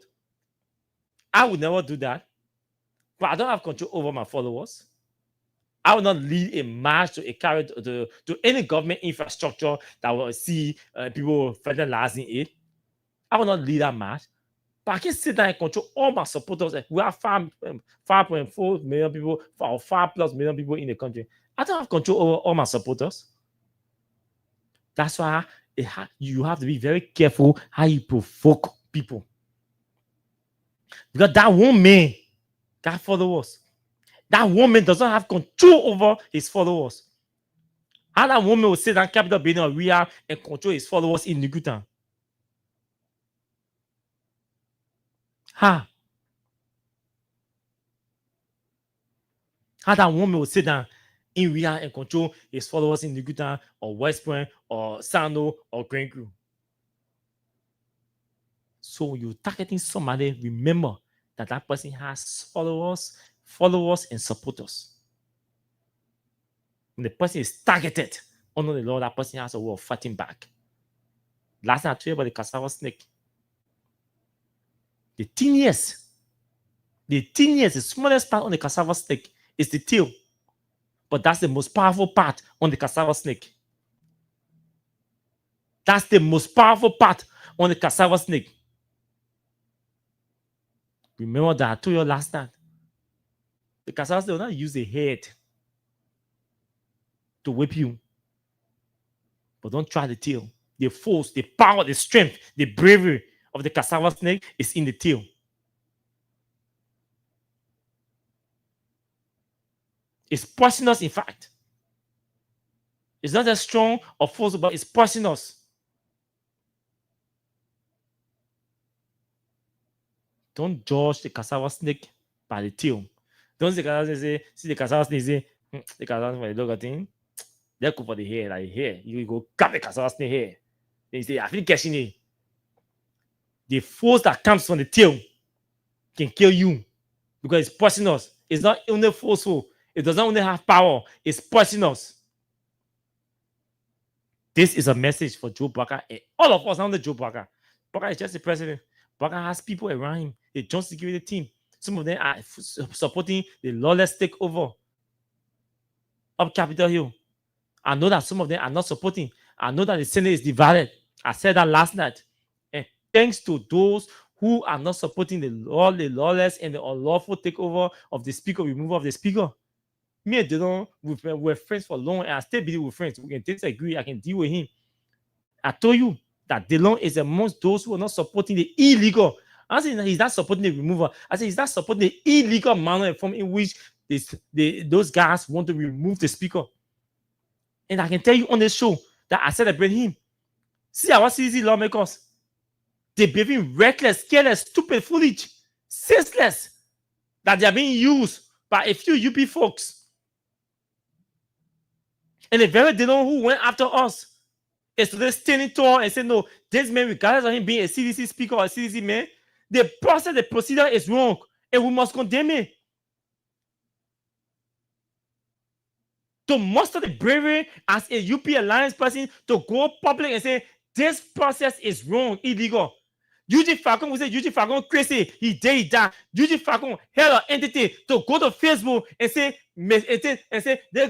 I would never do that. But I don't have control over my followers. I will not lead a march to any government infrastructure that will see people vandalizing it. I will not lead that march. But I can sit down and control all my supporters. We have 5.4 million people, or 5+ million people in the country. I don't have control over all my supporters. That's why you have to be very careful how you provoke people. Because that one man got followers. That woman doesn't have control over his followers. How that woman will sit down Capitol Building or Riyadh and control his followers in Nugutan? How that woman will sit down in Riyadh and control his followers in Nugutan or West Point or Sano or Grand Crew? So you're targeting somebody, remember that person has followers and supporters. When the person is targeted under the law, that person has a way of fighting back. Last time I told you about the cassava snake. The tiniest, the smallest part on the cassava snake is the tail. But that's the most powerful part on the cassava snake. That's the most powerful part on the cassava snake. Remember that I told you last night. The cassava snake will not use the head to whip you, but don't try the tail. The force, the power, the strength, the bravery of the cassava snake is in the tail. It's poisonous, in fact. It's not as strong or forceful, but it's poisonous. Don't judge the cassava snake by the tail. Don't see the cassava snake see the cassava snake say, the cassava snake look at him. They go for the hair, like hair. You go grab the cassava snake hair. Then you say, I feel catching it. The force that comes from the tail can kill you because it's poisonous. It's not only forceful, it doesn't only have power, it's poisonous. This is a message for Joe Barker and all of us under Joe Barker. Barker is just the president. Barker has people around him, the joint security team. Some of them are supporting the lawless takeover of Capitol Hill. I know that some of them are not supporting. I know that the Senate is divided. I said that last night. And thanks to those who are not supporting the lawless and the unlawful takeover of the speaker, removal of the speaker. Me and Delon, we're friends for long, and I still believe we're friends. We can disagree. I can deal with him. I told you that Delon is amongst those who are not supporting the illegal. I said he's not supporting the removal. I said he's not supporting the illegal manner and form in which those guys want to remove the speaker. And I can tell you on this show that I celebrate him. See our CDC lawmakers. They're being reckless, careless, stupid, foolish, senseless. That they are being used by a few UP folks. And the very Delon who went after us is today standing tall and saying, no, this man, regardless of him being a CDC speaker or a CDC man, the process, the procedure is wrong, and we must condemn it. To muster the bravery as a UP Alliance person to go public and say, this process is wrong, illegal. Eugene Falcon will say, Eugene Falcon crazy, he died. Eugene Falcon held an entity to go to Facebook and say,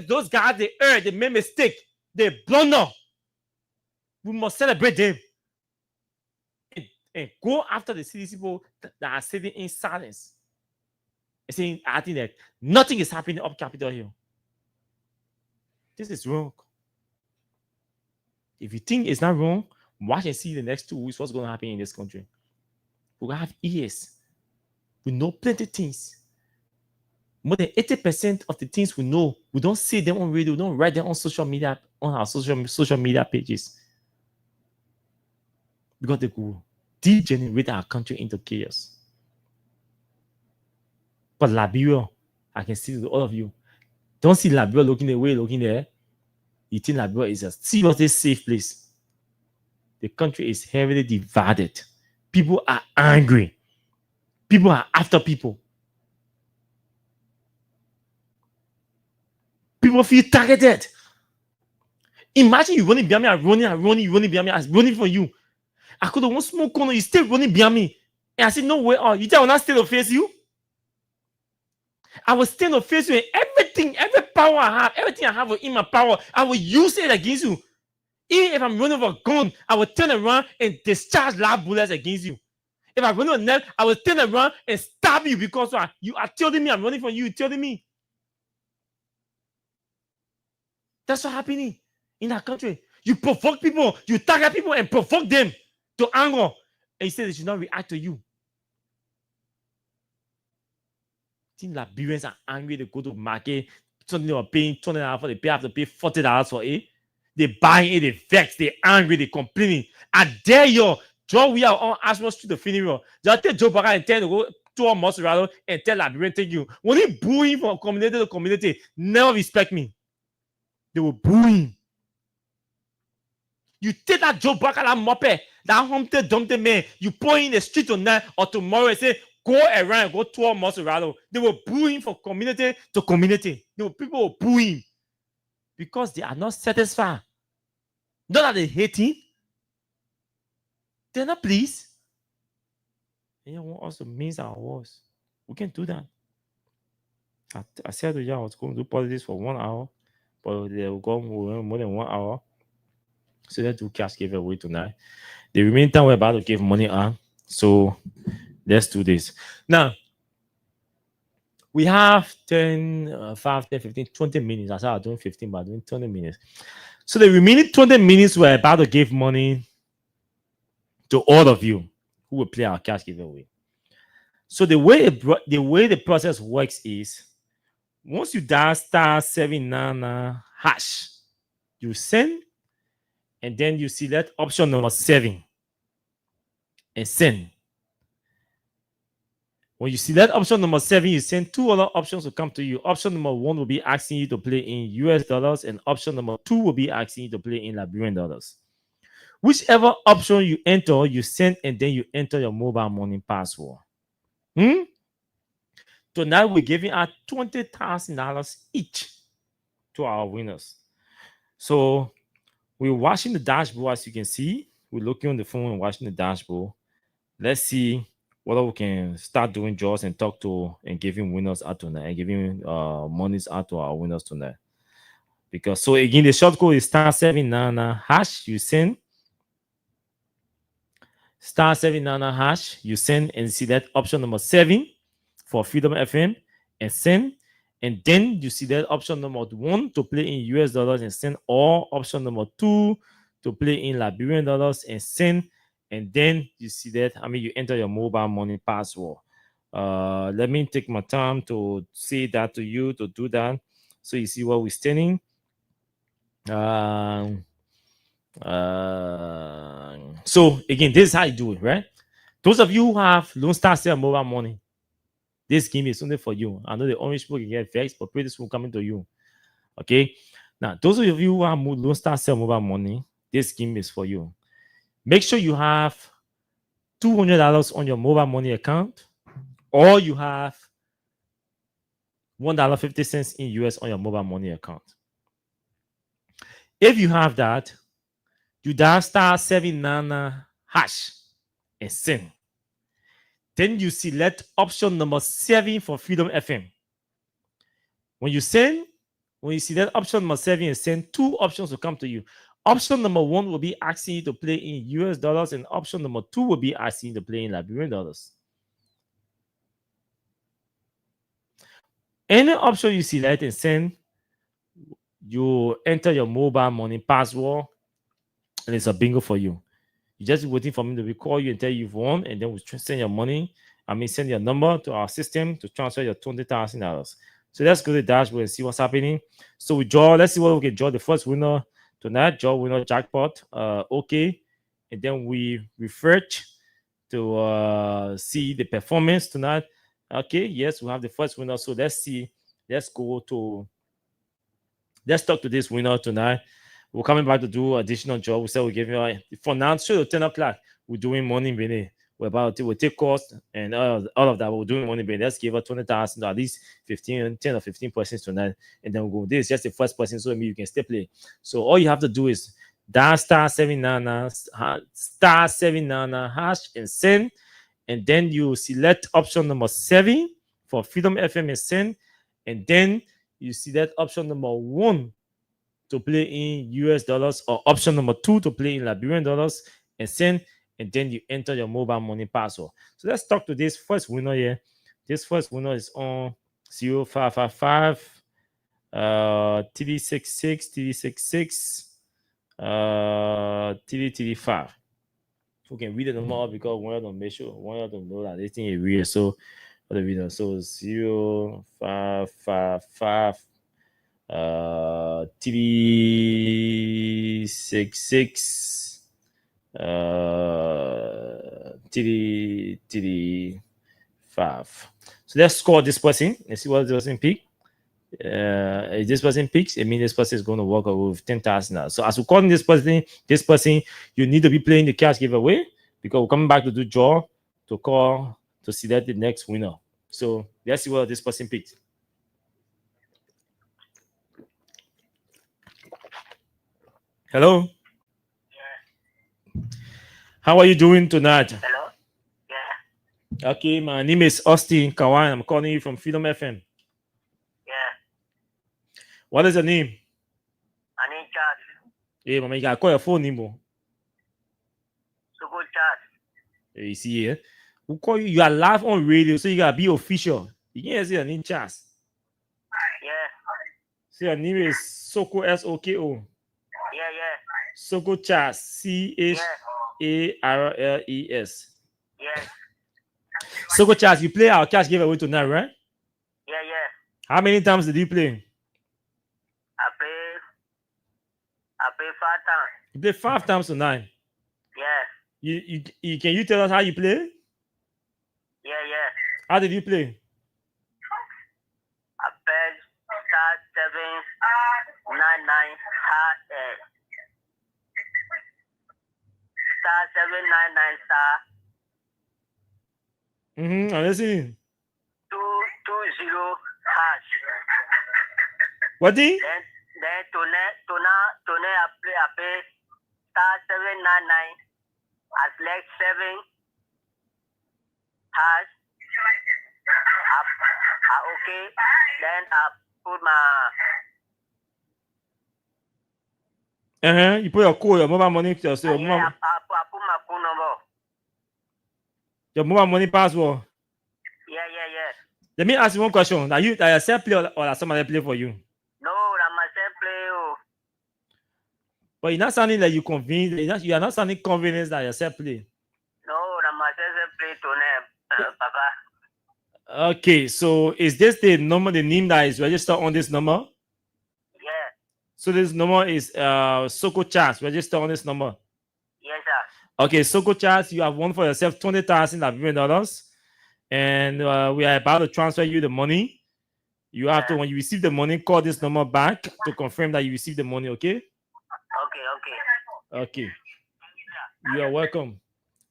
those guys, they made mistake, they blunder. We must celebrate them and go after the CDC people that are sitting in silence and saying, I think that nothing is happening up Capitol Hill. This is wrong. If you think it's not wrong, watch and see the next 2 weeks what's going to happen in this country. We have ears. We know plenty of things. More than 80% of the things we know, we don't see them on radio, we don't write them on social media, on our social media pages. Because they could degenerate our country into chaos. But Liberia, I can see all of you. Don't see Liberia looking the way looking there. You think Liberia is a seriously safe place. The country is heavily divided. People are angry. People are after people. People feel targeted. Imagine you running behind me, I'm running, you running behind me, I'm running for you. I could have one small corner, you still running behind me. And I said, no way, you think I will not still face you? I will stand to face you, and everything, every power I have, everything I have in my power, I will use it against you. Even if I'm running with a gun, I will turn around and discharge live bullets against you. If I'm running with a net, I will turn around and stab you because you are telling me I'm running from you, you're telling me. That's what's happening in our country. You provoke people, you target people and provoke them to anger. And you say they should not react to you. Think Liberians are angry, they go to market, something they are paying $20 for, they have to pay $40 for it. They buying it, they vex, they angry, they complaining. I dare you, Joe, we are on Ashmore Street to funeral. Just tell Joe Barker and tell to go to a Mozzarella and tell Liberian take you. When he boo him from community to community, never respect me. They will boo him. You take that Joe Barker, that moppe, that Humpty Dumpty man, you pour in the street tonight or tomorrow and say, go around, go to a Mozzarella. They will boo him from community to community. People will boo him because they are not satisfied. Not that they hate him. They're not pleased. They want us to mince our words. We can do that. I said to you I was going to do politics for 1 hour, but they will go more than 1 hour. So let's do cash giveaway tonight. The remaining time we're about to give money out. So let's do this. Now, we have 10, 5, 10, 15, 20 minutes. I said I'm doing 15, but I'm doing 20 minutes. So the remaining 20 minutes, we're about to give money to all of you who will play our cash giveaway. So the way the process works is, once you dial *799# you send, and then you select option number 7 and send. When you select option number 7, you send 2 other options will come to you. Option number 1 will be asking you to play in US dollars, and option number 2 will be asking you to play in Liberian dollars. Whichever option you enter, you send, and then you enter your mobile money password. Tonight we're giving out $20,000 each to our winners. So we're watching the dashboard, as you can see. We're looking on the phone and watching the dashboard. Let's see whether we can start doing draws and talk to and giving winners out tonight and giving monies out to our winners tonight. Because so again, the short code is *799#. You send *799#. You send and see that option number 7 for Freedom FM and send. And then you see that option number 1 to play in US dollars and send, or option number 2 to play in Liberian dollars and send. And then you see that, you enter your mobile money password. Let me take my time to say that to you, to do that. So you see what we're standing. So again, this is how you do it, right? Those of you who have Lone Star Sale mobile money, this game is only for you. I know the orange people can get vexed, but pretty soon coming to you. Okay. Now, those of you who have Lone Star Sale mobile money, this game is for you. Make sure you have $200 on your mobile money account, or you have $1.50 in US on your mobile money account. If you have that, you dial *799# and send. Then you select option number 7 for Freedom FM. When you select option number 7 and send, 2 options will come to you. Option number 1 will be asking you to play in US dollars, and option number 2 will be asking you to play in Liberian dollars. Any option you select and send, you enter your mobile money password, and it's a bingo for you. You're just waiting for me to call you and tell you you've won, and then we'll send your money. Send your number to our system to transfer your $20,000. So let's go to the dashboard and see what's happening. So we draw. Let's see what we can draw. The first winner tonight, draw winner jackpot. Okay, and then we refresh to see the performance tonight. Okay, yes, we have the first winner. So let's see. Let's talk to this winner tonight. We're coming back to do additional job. We said we'll give you for now. So 10 o'clock, we're doing money minute. We'll take cost and all of that. We're doing money minute. Let's give her $20,000, at least 10 or 15% tonight, and then we'll go. This is just the first person, so maybe you can still play. So all you have to do is dial *799# and send, and then you select option number 7 for Freedom FM and send, and then you select option number 1 to play in US dollars, or option number 2 to play in Liberian dollars and send, and then you enter your mobile money password. So let's talk to this first winner here. This first winner is on 0555 TV66 TV5. We can read the number out because one of them make sure one of them know that this thing is real. So for the video, so 0555 TV66 TV5. So let's score this person and see what this person pick. If this person picks, it means this person is going to walk away with $10,000. So as we're calling this person, you need to be playing the cash giveaway, because we're coming back to do draw to call to select the next winner. So let's see what this person picked. Hello. Yeah. How are you doing tonight? Hello. Yeah. Okay, my name is Austin Kawan. I'm calling you from Freedom FM. Yeah. What is your name? My name is Charles. Hey, mama, you gotta call your phone number. Soko Charles. You see here. We'll call you. You are live on radio, so you gotta be official. You can't say your name Charles. Yeah. So your name is Soko Soko. Yeah. Soko Charles Charles. Yeah. Soko Charles, you play our cash giveaway tonight, right? Yeah. How many times did you play? I play 5 times. You played 5 times tonight. Yeah. You can you tell us how you play? Yeah. How did you play? I played *799 *799 I'm listening. 220 hash. What did? Then tonight I play *799. I select 7 hash. Okay. Then I put my You put your code, your mobile money, your I put my phone number. mobile money password. Yeah. Let me ask you one question. Are you yourself play or that somebody play for you? No, I myself play. Oh. But you're not sounding like you convinced. You are not sounding convinced that yourself play. No, I myself play tonight, Papa. Okay, so is this the number, the name that is registered on this number? Yeah. So this number is Soko Charles registered on this number. Yes, sir. Okay, Soko Charles, you have won for yourself $20,000, and we are about to transfer you the money. You have to, when you receive the money, call this number back to confirm that you received the money. Okay. Okay. You are welcome.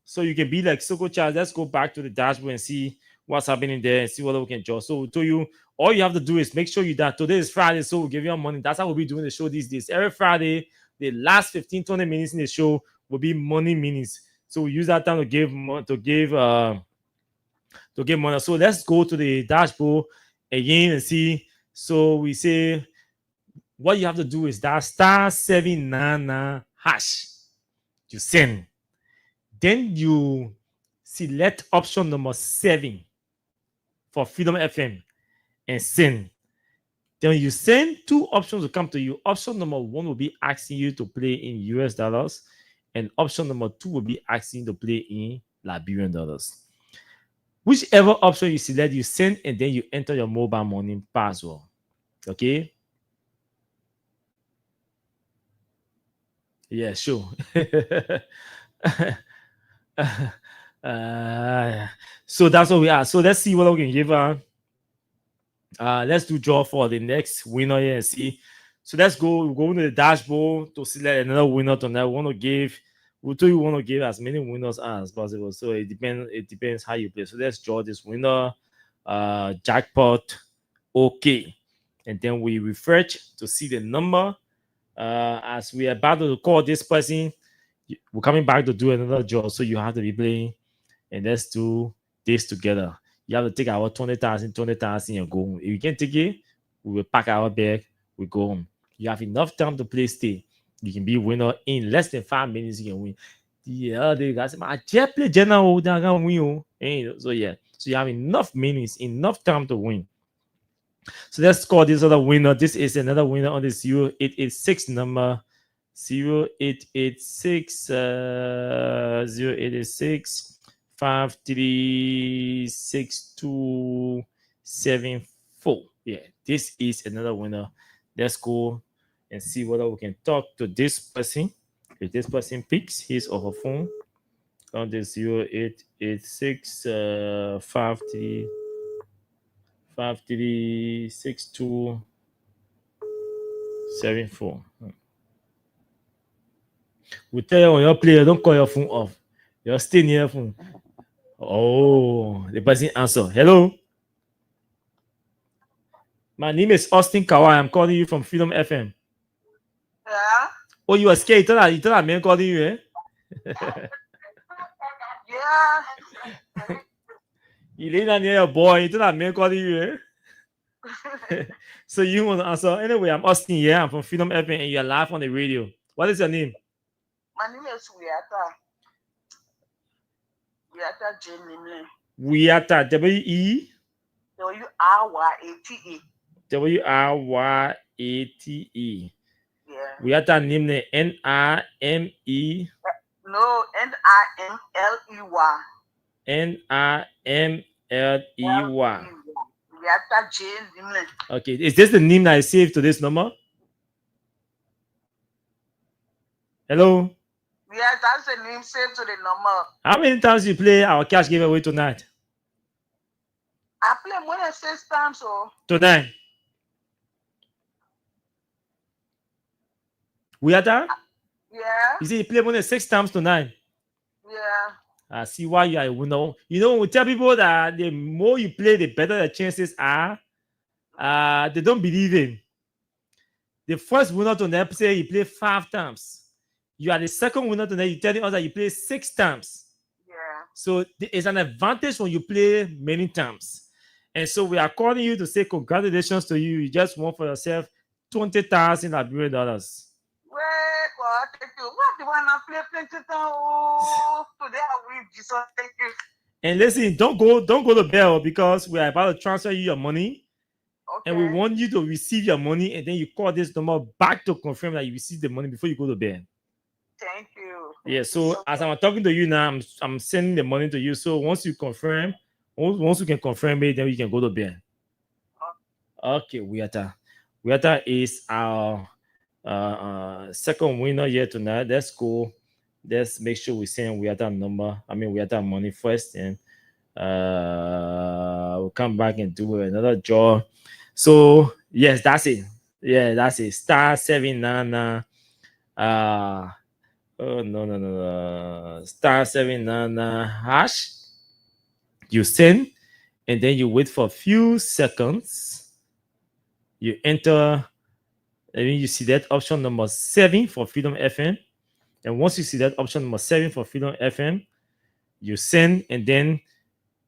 So you can be like Soko Charles. Let's go back to the dashboard and see what's happening there and see what we can draw. So to you, all you have to do is make sure that today is Friday, so we'll give you money. That's how we'll be doing the show these days. Every Friday, the last 15-20 minutes in the show will be money minutes. So we use that time to give money. So let's go to the dashboard again and see. So we say what you have to do is that *799 hash. You send. Then you select option number 7 for Freedom FM and send. Then you send, 2 options will come to you. Option number 1 will be asking you to play in US dollars, and option number 2 will be asking you to play in Liberian dollars. Whichever option you select, you send, and then you enter your mobile money password. Okay? Yeah, sure. So that's what we are. So let's see what we can give her. Let's do draw for the next winner here and see. So let's go. We'll go into the dashboard to select another winner tonight. We want to give as many winners as possible. So it depends how you play. So let's draw this winner. Jackpot. Okay. And then we refresh to see the number. As we are about to call this person, we're coming back to do another draw. So you have to be playing. And let's do this together. You have to take our 20,000 and go. If you can't take it, we will pack our bag. We go home. You have enough time to play stay. You can be winner in less than 5 minutes. You can win. Yeah, the guys, I just play general. So yeah, so you have enough minutes, enough time to win. So let's call this other winner. This is another winner on this 0886 number. 0886 0886 536274. Yeah, this is another winner. Let's go and see whether we can talk to this person. If this person picks his or her phone on the 0886 536274. We tell you when you're playing, don't call your phone off. You're stay near your phone. Oh, the person answer. Hello. My name is Austin Kawai. I'm calling you from Freedom FM. Yeah. Oh, you are scared. You thought that man calling you, eh? Yeah. You lay down near your boy. You thought that man calling you, eh? So you want to answer? Anyway, I'm Austin. Yeah, I'm from Freedom FM, and you're live on the radio. What is your name? My name is Wiata. Wiata Jane Nimle. Wiata. W-E? W-R-Y-A-T-E. W-R-Y-A-T-E. Yeah. Wiata Nimle. N-I-M-E. No, N-I-M-L-E-Y. N-I-M-L-E-Y. Wiata Jane Nimle. Okay. Is this the name that I saved to this number? Hello? Yes, that's the name saved to the number. How many times you play our cash giveaway tonight? I play more than 6 times, so. Tonight. Wiata? Yeah. You say you play more than 6 times tonight. Yeah. I see why you are a winner. You know, we tell people that the more you play, the better the chances are. They don't believe in. The first winner tonight say you play 5 times. You are the second winner tonight. You're telling us that you play 6 times. Yeah. So it's an advantage when you play many times. And so we are calling you to say congratulations to you. You just won for yourself $20,000 Liberian dollars. Wait, God, thank you. What do you want to play plenty time? Oh, today I win, Jesus. Thank you. And listen, don't go to bell because we are about to transfer you your money. Okay. And we want you to receive your money, and then you call this number back to confirm that you received the money before you go to bed. Thank you. Yeah, so as I'm talking to you now, I'm sending the money to you. So once you can confirm it, then you can go to bed. Okay, Wiata is our second winner here tonight. Let's go. Let's make sure we send Wiata money first, and we'll come back and do another draw. So yes, that's it. Yeah, that's it. Star 799. Oh no. Star 799 hash. You send, and then you wait for a few seconds. You enter, and then you see that option number 7 for Freedom FM. And once you see that option number 7 for Freedom FM, you send, and then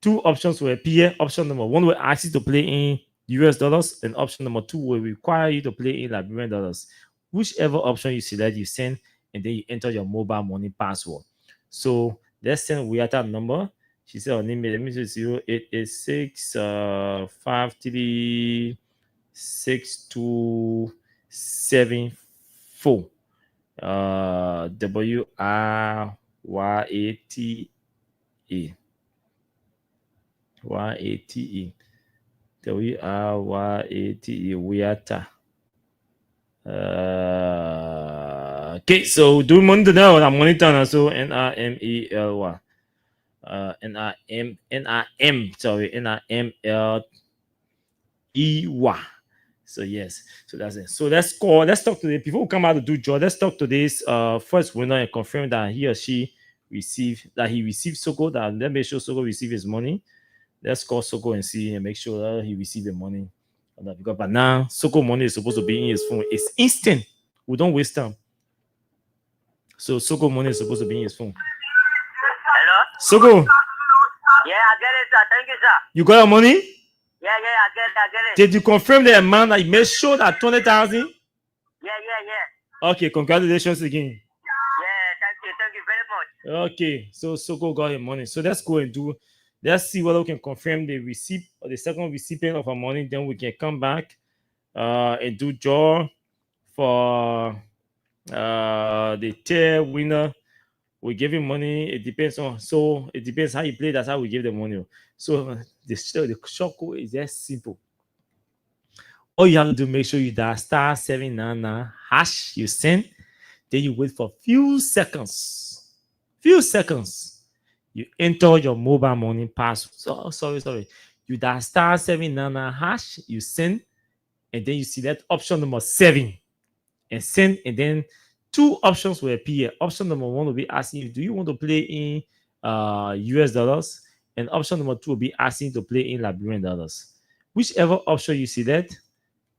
2 options will appear. Option number 1 will ask you to play in US dollars, and option number 2 will require you to play in Liberian dollars. Whichever option you select, you send, and then you enter your mobile money password. So let's send Wiata number. She said her name is 0886 536274. WRYATE. WRYATE. Wiata. Okay, so do you want to know that monitor so NIMELY. NIMLEY. So yes, so that's it. So let's talk to the before we come out to do draw. Let's talk to this first winner and confirm that he or she received Soko. That let's make sure Soko receive his money. Let's call Soko and see and make sure that he received the money. Because by now Soko money is supposed to be in his phone. It's instant. We don't waste time. So Soko money is supposed to be in his phone. Hello? Soko, Yeah, I get it, sir. Thank you, sir. you got your money? Yeah, I get it. Did you confirm the amount that you made sure that 20,000? Yeah. Okay, congratulations again. Yeah, thank you very much. Okay, so Soko got your money. So let's go and let's see whether we can confirm the receipt or the second recipient of our money. Then we can come back and do draw for the third winner. We give him money. It depends how you play. That's how we give the money. So the short code is just simple. All you have to do, make sure you dial star 799 hash. You send. Then you wait for a few seconds. You enter your mobile money password. Sorry. You dial star 799 hash. You send, and then you see that option number 7, and send, and then 2 options will appear. Option number 1 will be asking you, do you want to play in US dollars? And option number 2 will be asking you to play in Liberian dollars. Whichever option you select,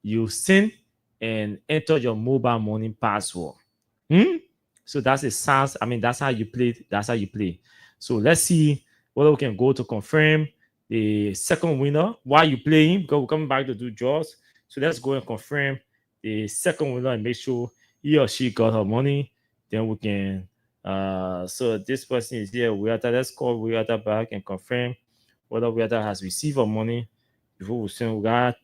you send and enter your mobile money password. So that's that's how you play. So let's see whether we can go to confirm the second winner while you're playing, because we're coming back to do draws. So let's go and confirm the second winner and make sure he or she got her money, then we can. So this person is here. Let's call Weata back and confirm whether Weata has received her money before we send. We got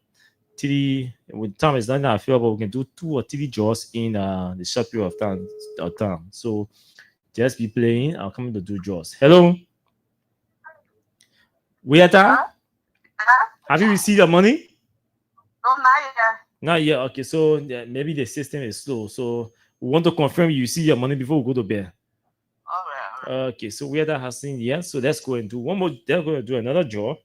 3. With time is not available, we can do 2 or 3 draws in the short period of time. So just be playing. I'll come to do draws. Hello, Weata. Have you received your money? No, not yet. Not yet. Okay, so maybe the system is slow. So we want to confirm you see your money before we go to bed. All right. Okay, so Weata has seen yet. So let's go and do one more. They're going to do another draw.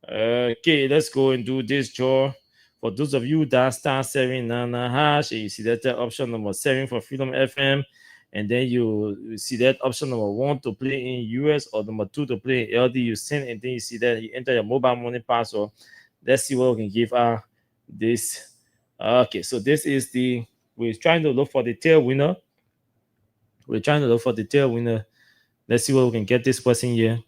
Okay, let's go and do this draw. For those of you that *799# and you see that option number 7 for Freedom FM, and then you see that option number 1 to play in US or number 2 to play in LD, you send, and then you see that you enter your mobile money password. Let's see what we can give her this. Okay, so this is we're trying to look for the tail winner. Let's see what we can get this person here.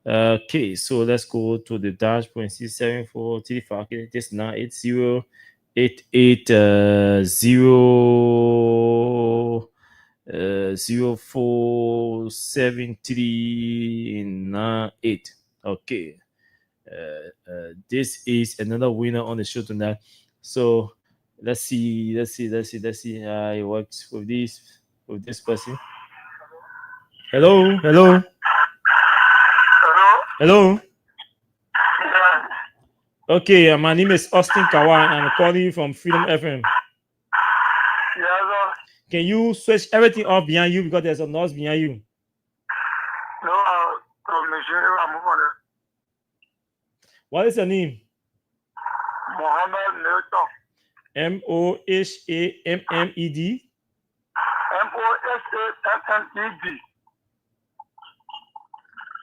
Okay, so let's go to the dashboard and see 7435. Okay, this 98088047398. Okay, this is another winner on the show tonight. So let's see. It works with this person. Hello. Yeah. Okay, my name is Austin Kawan. I'm calling you from Freedom FM. Yeah, sir. Can you switch everything off behind you because there's a noise behind you? No, I'm moving. What is your name? Mohammed Milton. Mohammed. Mohammed.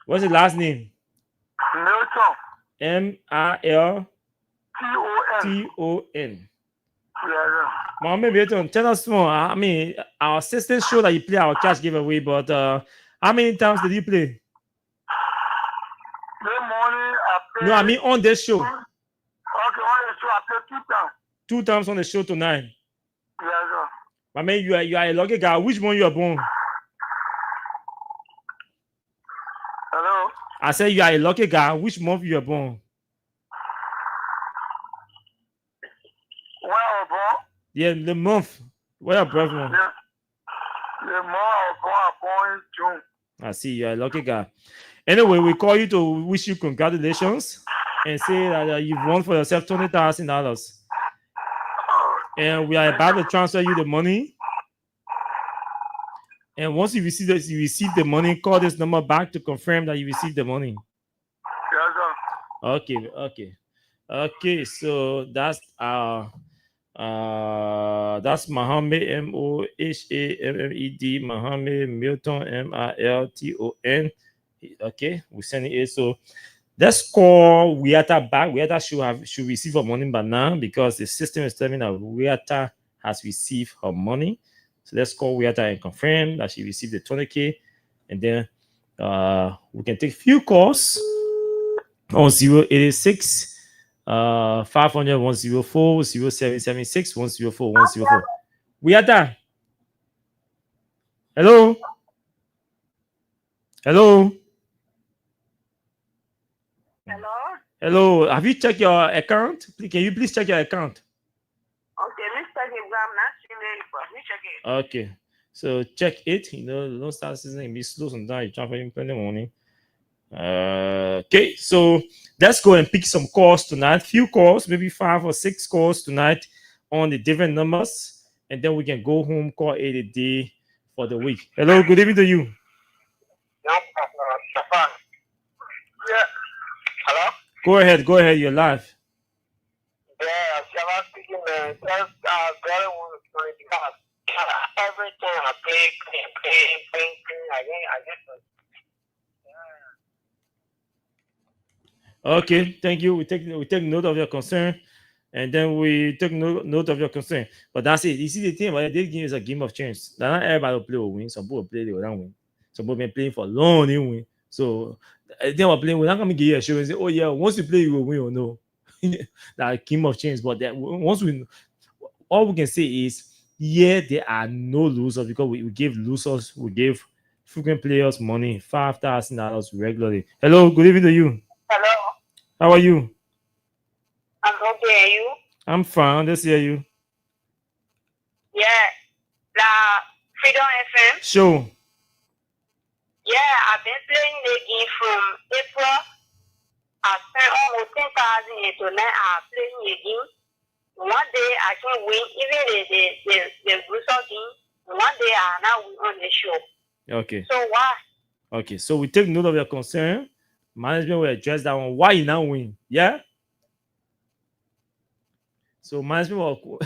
What's the last name? Milton. Milton. Yeah, sir. Mohammed Milton, tell us more. I mean, our assistant show that you play our cash giveaway, but how many times did you play? This morning I played. No, I mean on this show. Okay, on the show I played 2 times. 2 times on the show tonight. Yeah, sir. I mean, you are a lucky guy. Which one you are born? Hello? I said you are a lucky guy. Which month you are born? When I was born? Yeah, the month. Where your birth month? Yeah. The month I was born in June. I see you are a lucky guy. Anyway, we call you to wish you congratulations and say that you've won for yourself $20,000. And we are about to transfer you the money. And once you receive the money, call this number back to confirm that you received the money. Yes, sir. Okay. So that's that's Mohammed Mohammed Mohammed Milton Milton. Okay, we send it. So let's call Weata back. Weata should receive her money by now because the system is telling that Weata has received her money. So let's call Weata and confirm that she received the 20K, and then we can take few calls on 086 500 104 0776 104 104. Weata. Hello. Hello. Have you checked your account? Can you please check your account? Okay, let's check it. I'm not seeing it. Let me check it. Okay. So check it. Don't start season be slow sometimes. You transfer plenty money. Okay, so let's go and pick some calls tonight. Few calls, maybe 5 or 6 calls tonight on the different numbers, and then we can go home, call it a day for the week. Hello, good evening to you. Yeah. Hello? Go ahead. You're live. Yeah, Shabbat speaking, man. That's very wonderful because every time I play, I Okay, thank you. We take note of your concern, and then we take note of your concern. But that's it. You see, the thing about this game is a game of chance. Not everybody will play will win. Some people play, they will not win. Some people been playing for long, they win. So they were playing. We're not gonna give you a show and say, "Oh yeah, once you play, you will win or no." That game of chance. But that once we, all we can say is Yeah, there are no losers because we give losers, we give frequent players money, $5,000 regularly. Hello, good evening to you. Hello. How are you? I'm okay. Are you? I'm fine. Let's hear you. Yeah. La Freedom FM. Show. Yeah, I've been playing the game from April. I spent almost 10,000 to now. I'm playing the game. One day I can win, even the result game. One day I now win on the show. Okay. So why? Okay. So we take note of your concern. Management will address that one. Why you now win? Yeah. So management will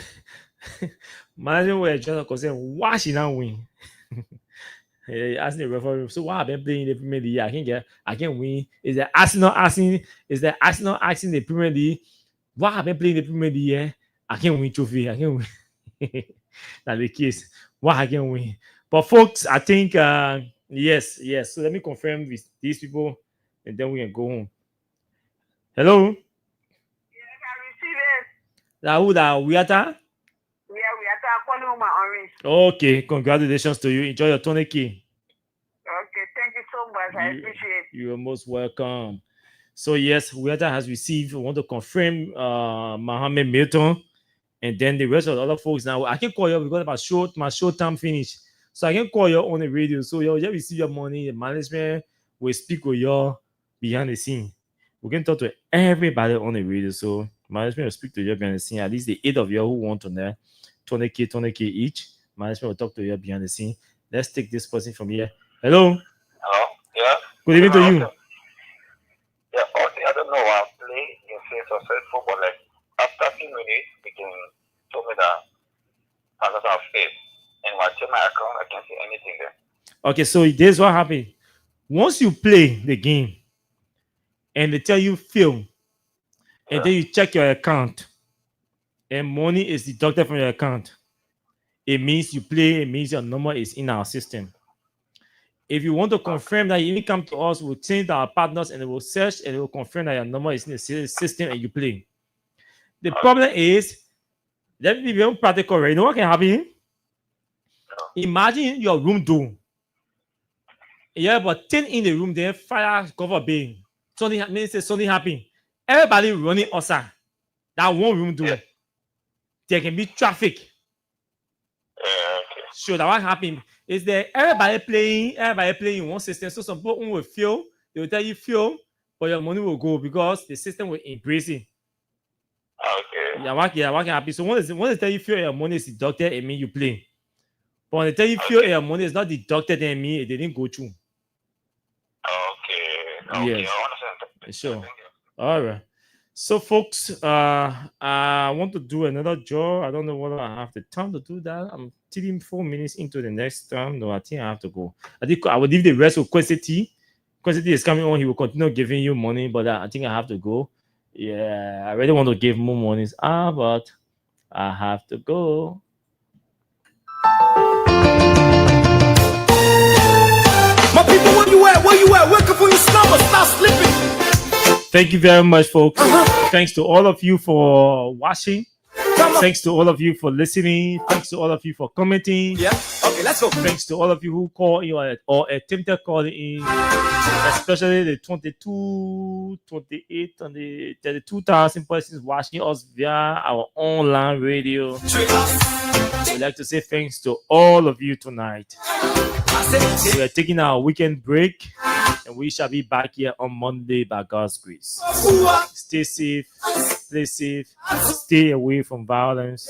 management will address your concern. Why she now win? Asking the referee. So why I've been playing the Premier League? I can win. Is the Arsenal asking the Premier League? Why have been playing the Premier League? Yeah? I can't win trophy. I can't win. That's the case. Why I can win? But folks, I think yes. So let me confirm with these people, and then we can go home. Hello. Yes, I receive it. Lauda Wiata. Yeah, we are calling my orange. Okay, congratulations to you. Enjoy your tonic key. Okay, thank you so much. I appreciate it. You're most welcome. So yes, Wiata has received. We want to confirm Mohammed Milton, and then the rest of the other folks. Now I can call you because my show time finished, so I can call you on the radio. So you just receive your money. The management will speak with you behind the scene. We can talk to everybody on the radio. So management will speak to you behind the scene. At least the 8 of you who want to know 20K each. Management will talk to you behind the scene. Let's take this person from here. Hello. Hello. Yeah. Good evening to you. Yeah. Okay. I don't know why I play in say successful, but like after few minutes, they can tell me that I got a faith. And when I check my account, I can't see anything there. Okay, so this is what happened. Once you play the game and they tell you fail, and then you check your account and money is deducted from your account, it means you play, it means your number is in our system. If you want to confirm that, you even come to us, we'll change our partners and they will search and they will confirm that your number is in the system and you play. The problem is, let me be very practical, right? You know what can happen? Imagine your room door. You have about 10 in the room, then fire cover bay. Something happened. Everybody running outside. That one room door. There can be traffic. So that what happened is that everybody playing in one system. So some people will fail, they will tell you fail, but your money will go because the system will embrace it. Okay. Yeah, what can happen? So when they tell you fail, your money is deducted, it means you play. But when they tell you fail, your money is not deducted, it means it didn't go through. Okay. Yes. I understand. Sure. All right. So, folks, I want to do another draw. I don't know whether I have the time to do that. I'm 4 minutes into the next term. No, I think I have to go. I think I will leave the rest with Quincy T. Quincy T is coming on. He will continue giving you money, but I think I have to go. Yeah, I really want to give more monies, but I have to go. My people, where you at? Working for your stomach. Stop slipping. Thank you very much, folks. Thanks to all of you for watching. Thanks to all of you for listening. Thanks to all of you for commenting. Yeah. Okay, let's go. Thanks to all of you who call in or attempted calling in, especially the 22, 28, and the 32,000 persons watching us via our online radio. We'd like to say thanks to all of you tonight. We are taking our weekend break, and we shall be back here on Monday by God's grace. Stay safe, play safe, stay away from violence.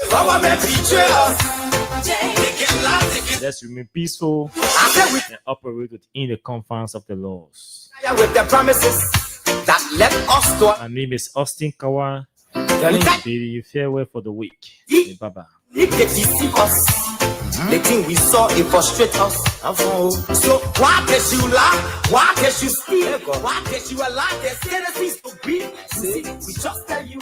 Let's remain peaceful and operate within the confines of the laws. With the promises that let us go. My name is Austin Kawa. Bidding you farewell for the week. Bye-bye. If they deceive us, the thing we saw, it frustrate us. So why can't you lie? Why can't you steal? Why can't you allow their citizens to be? See, we just tell you.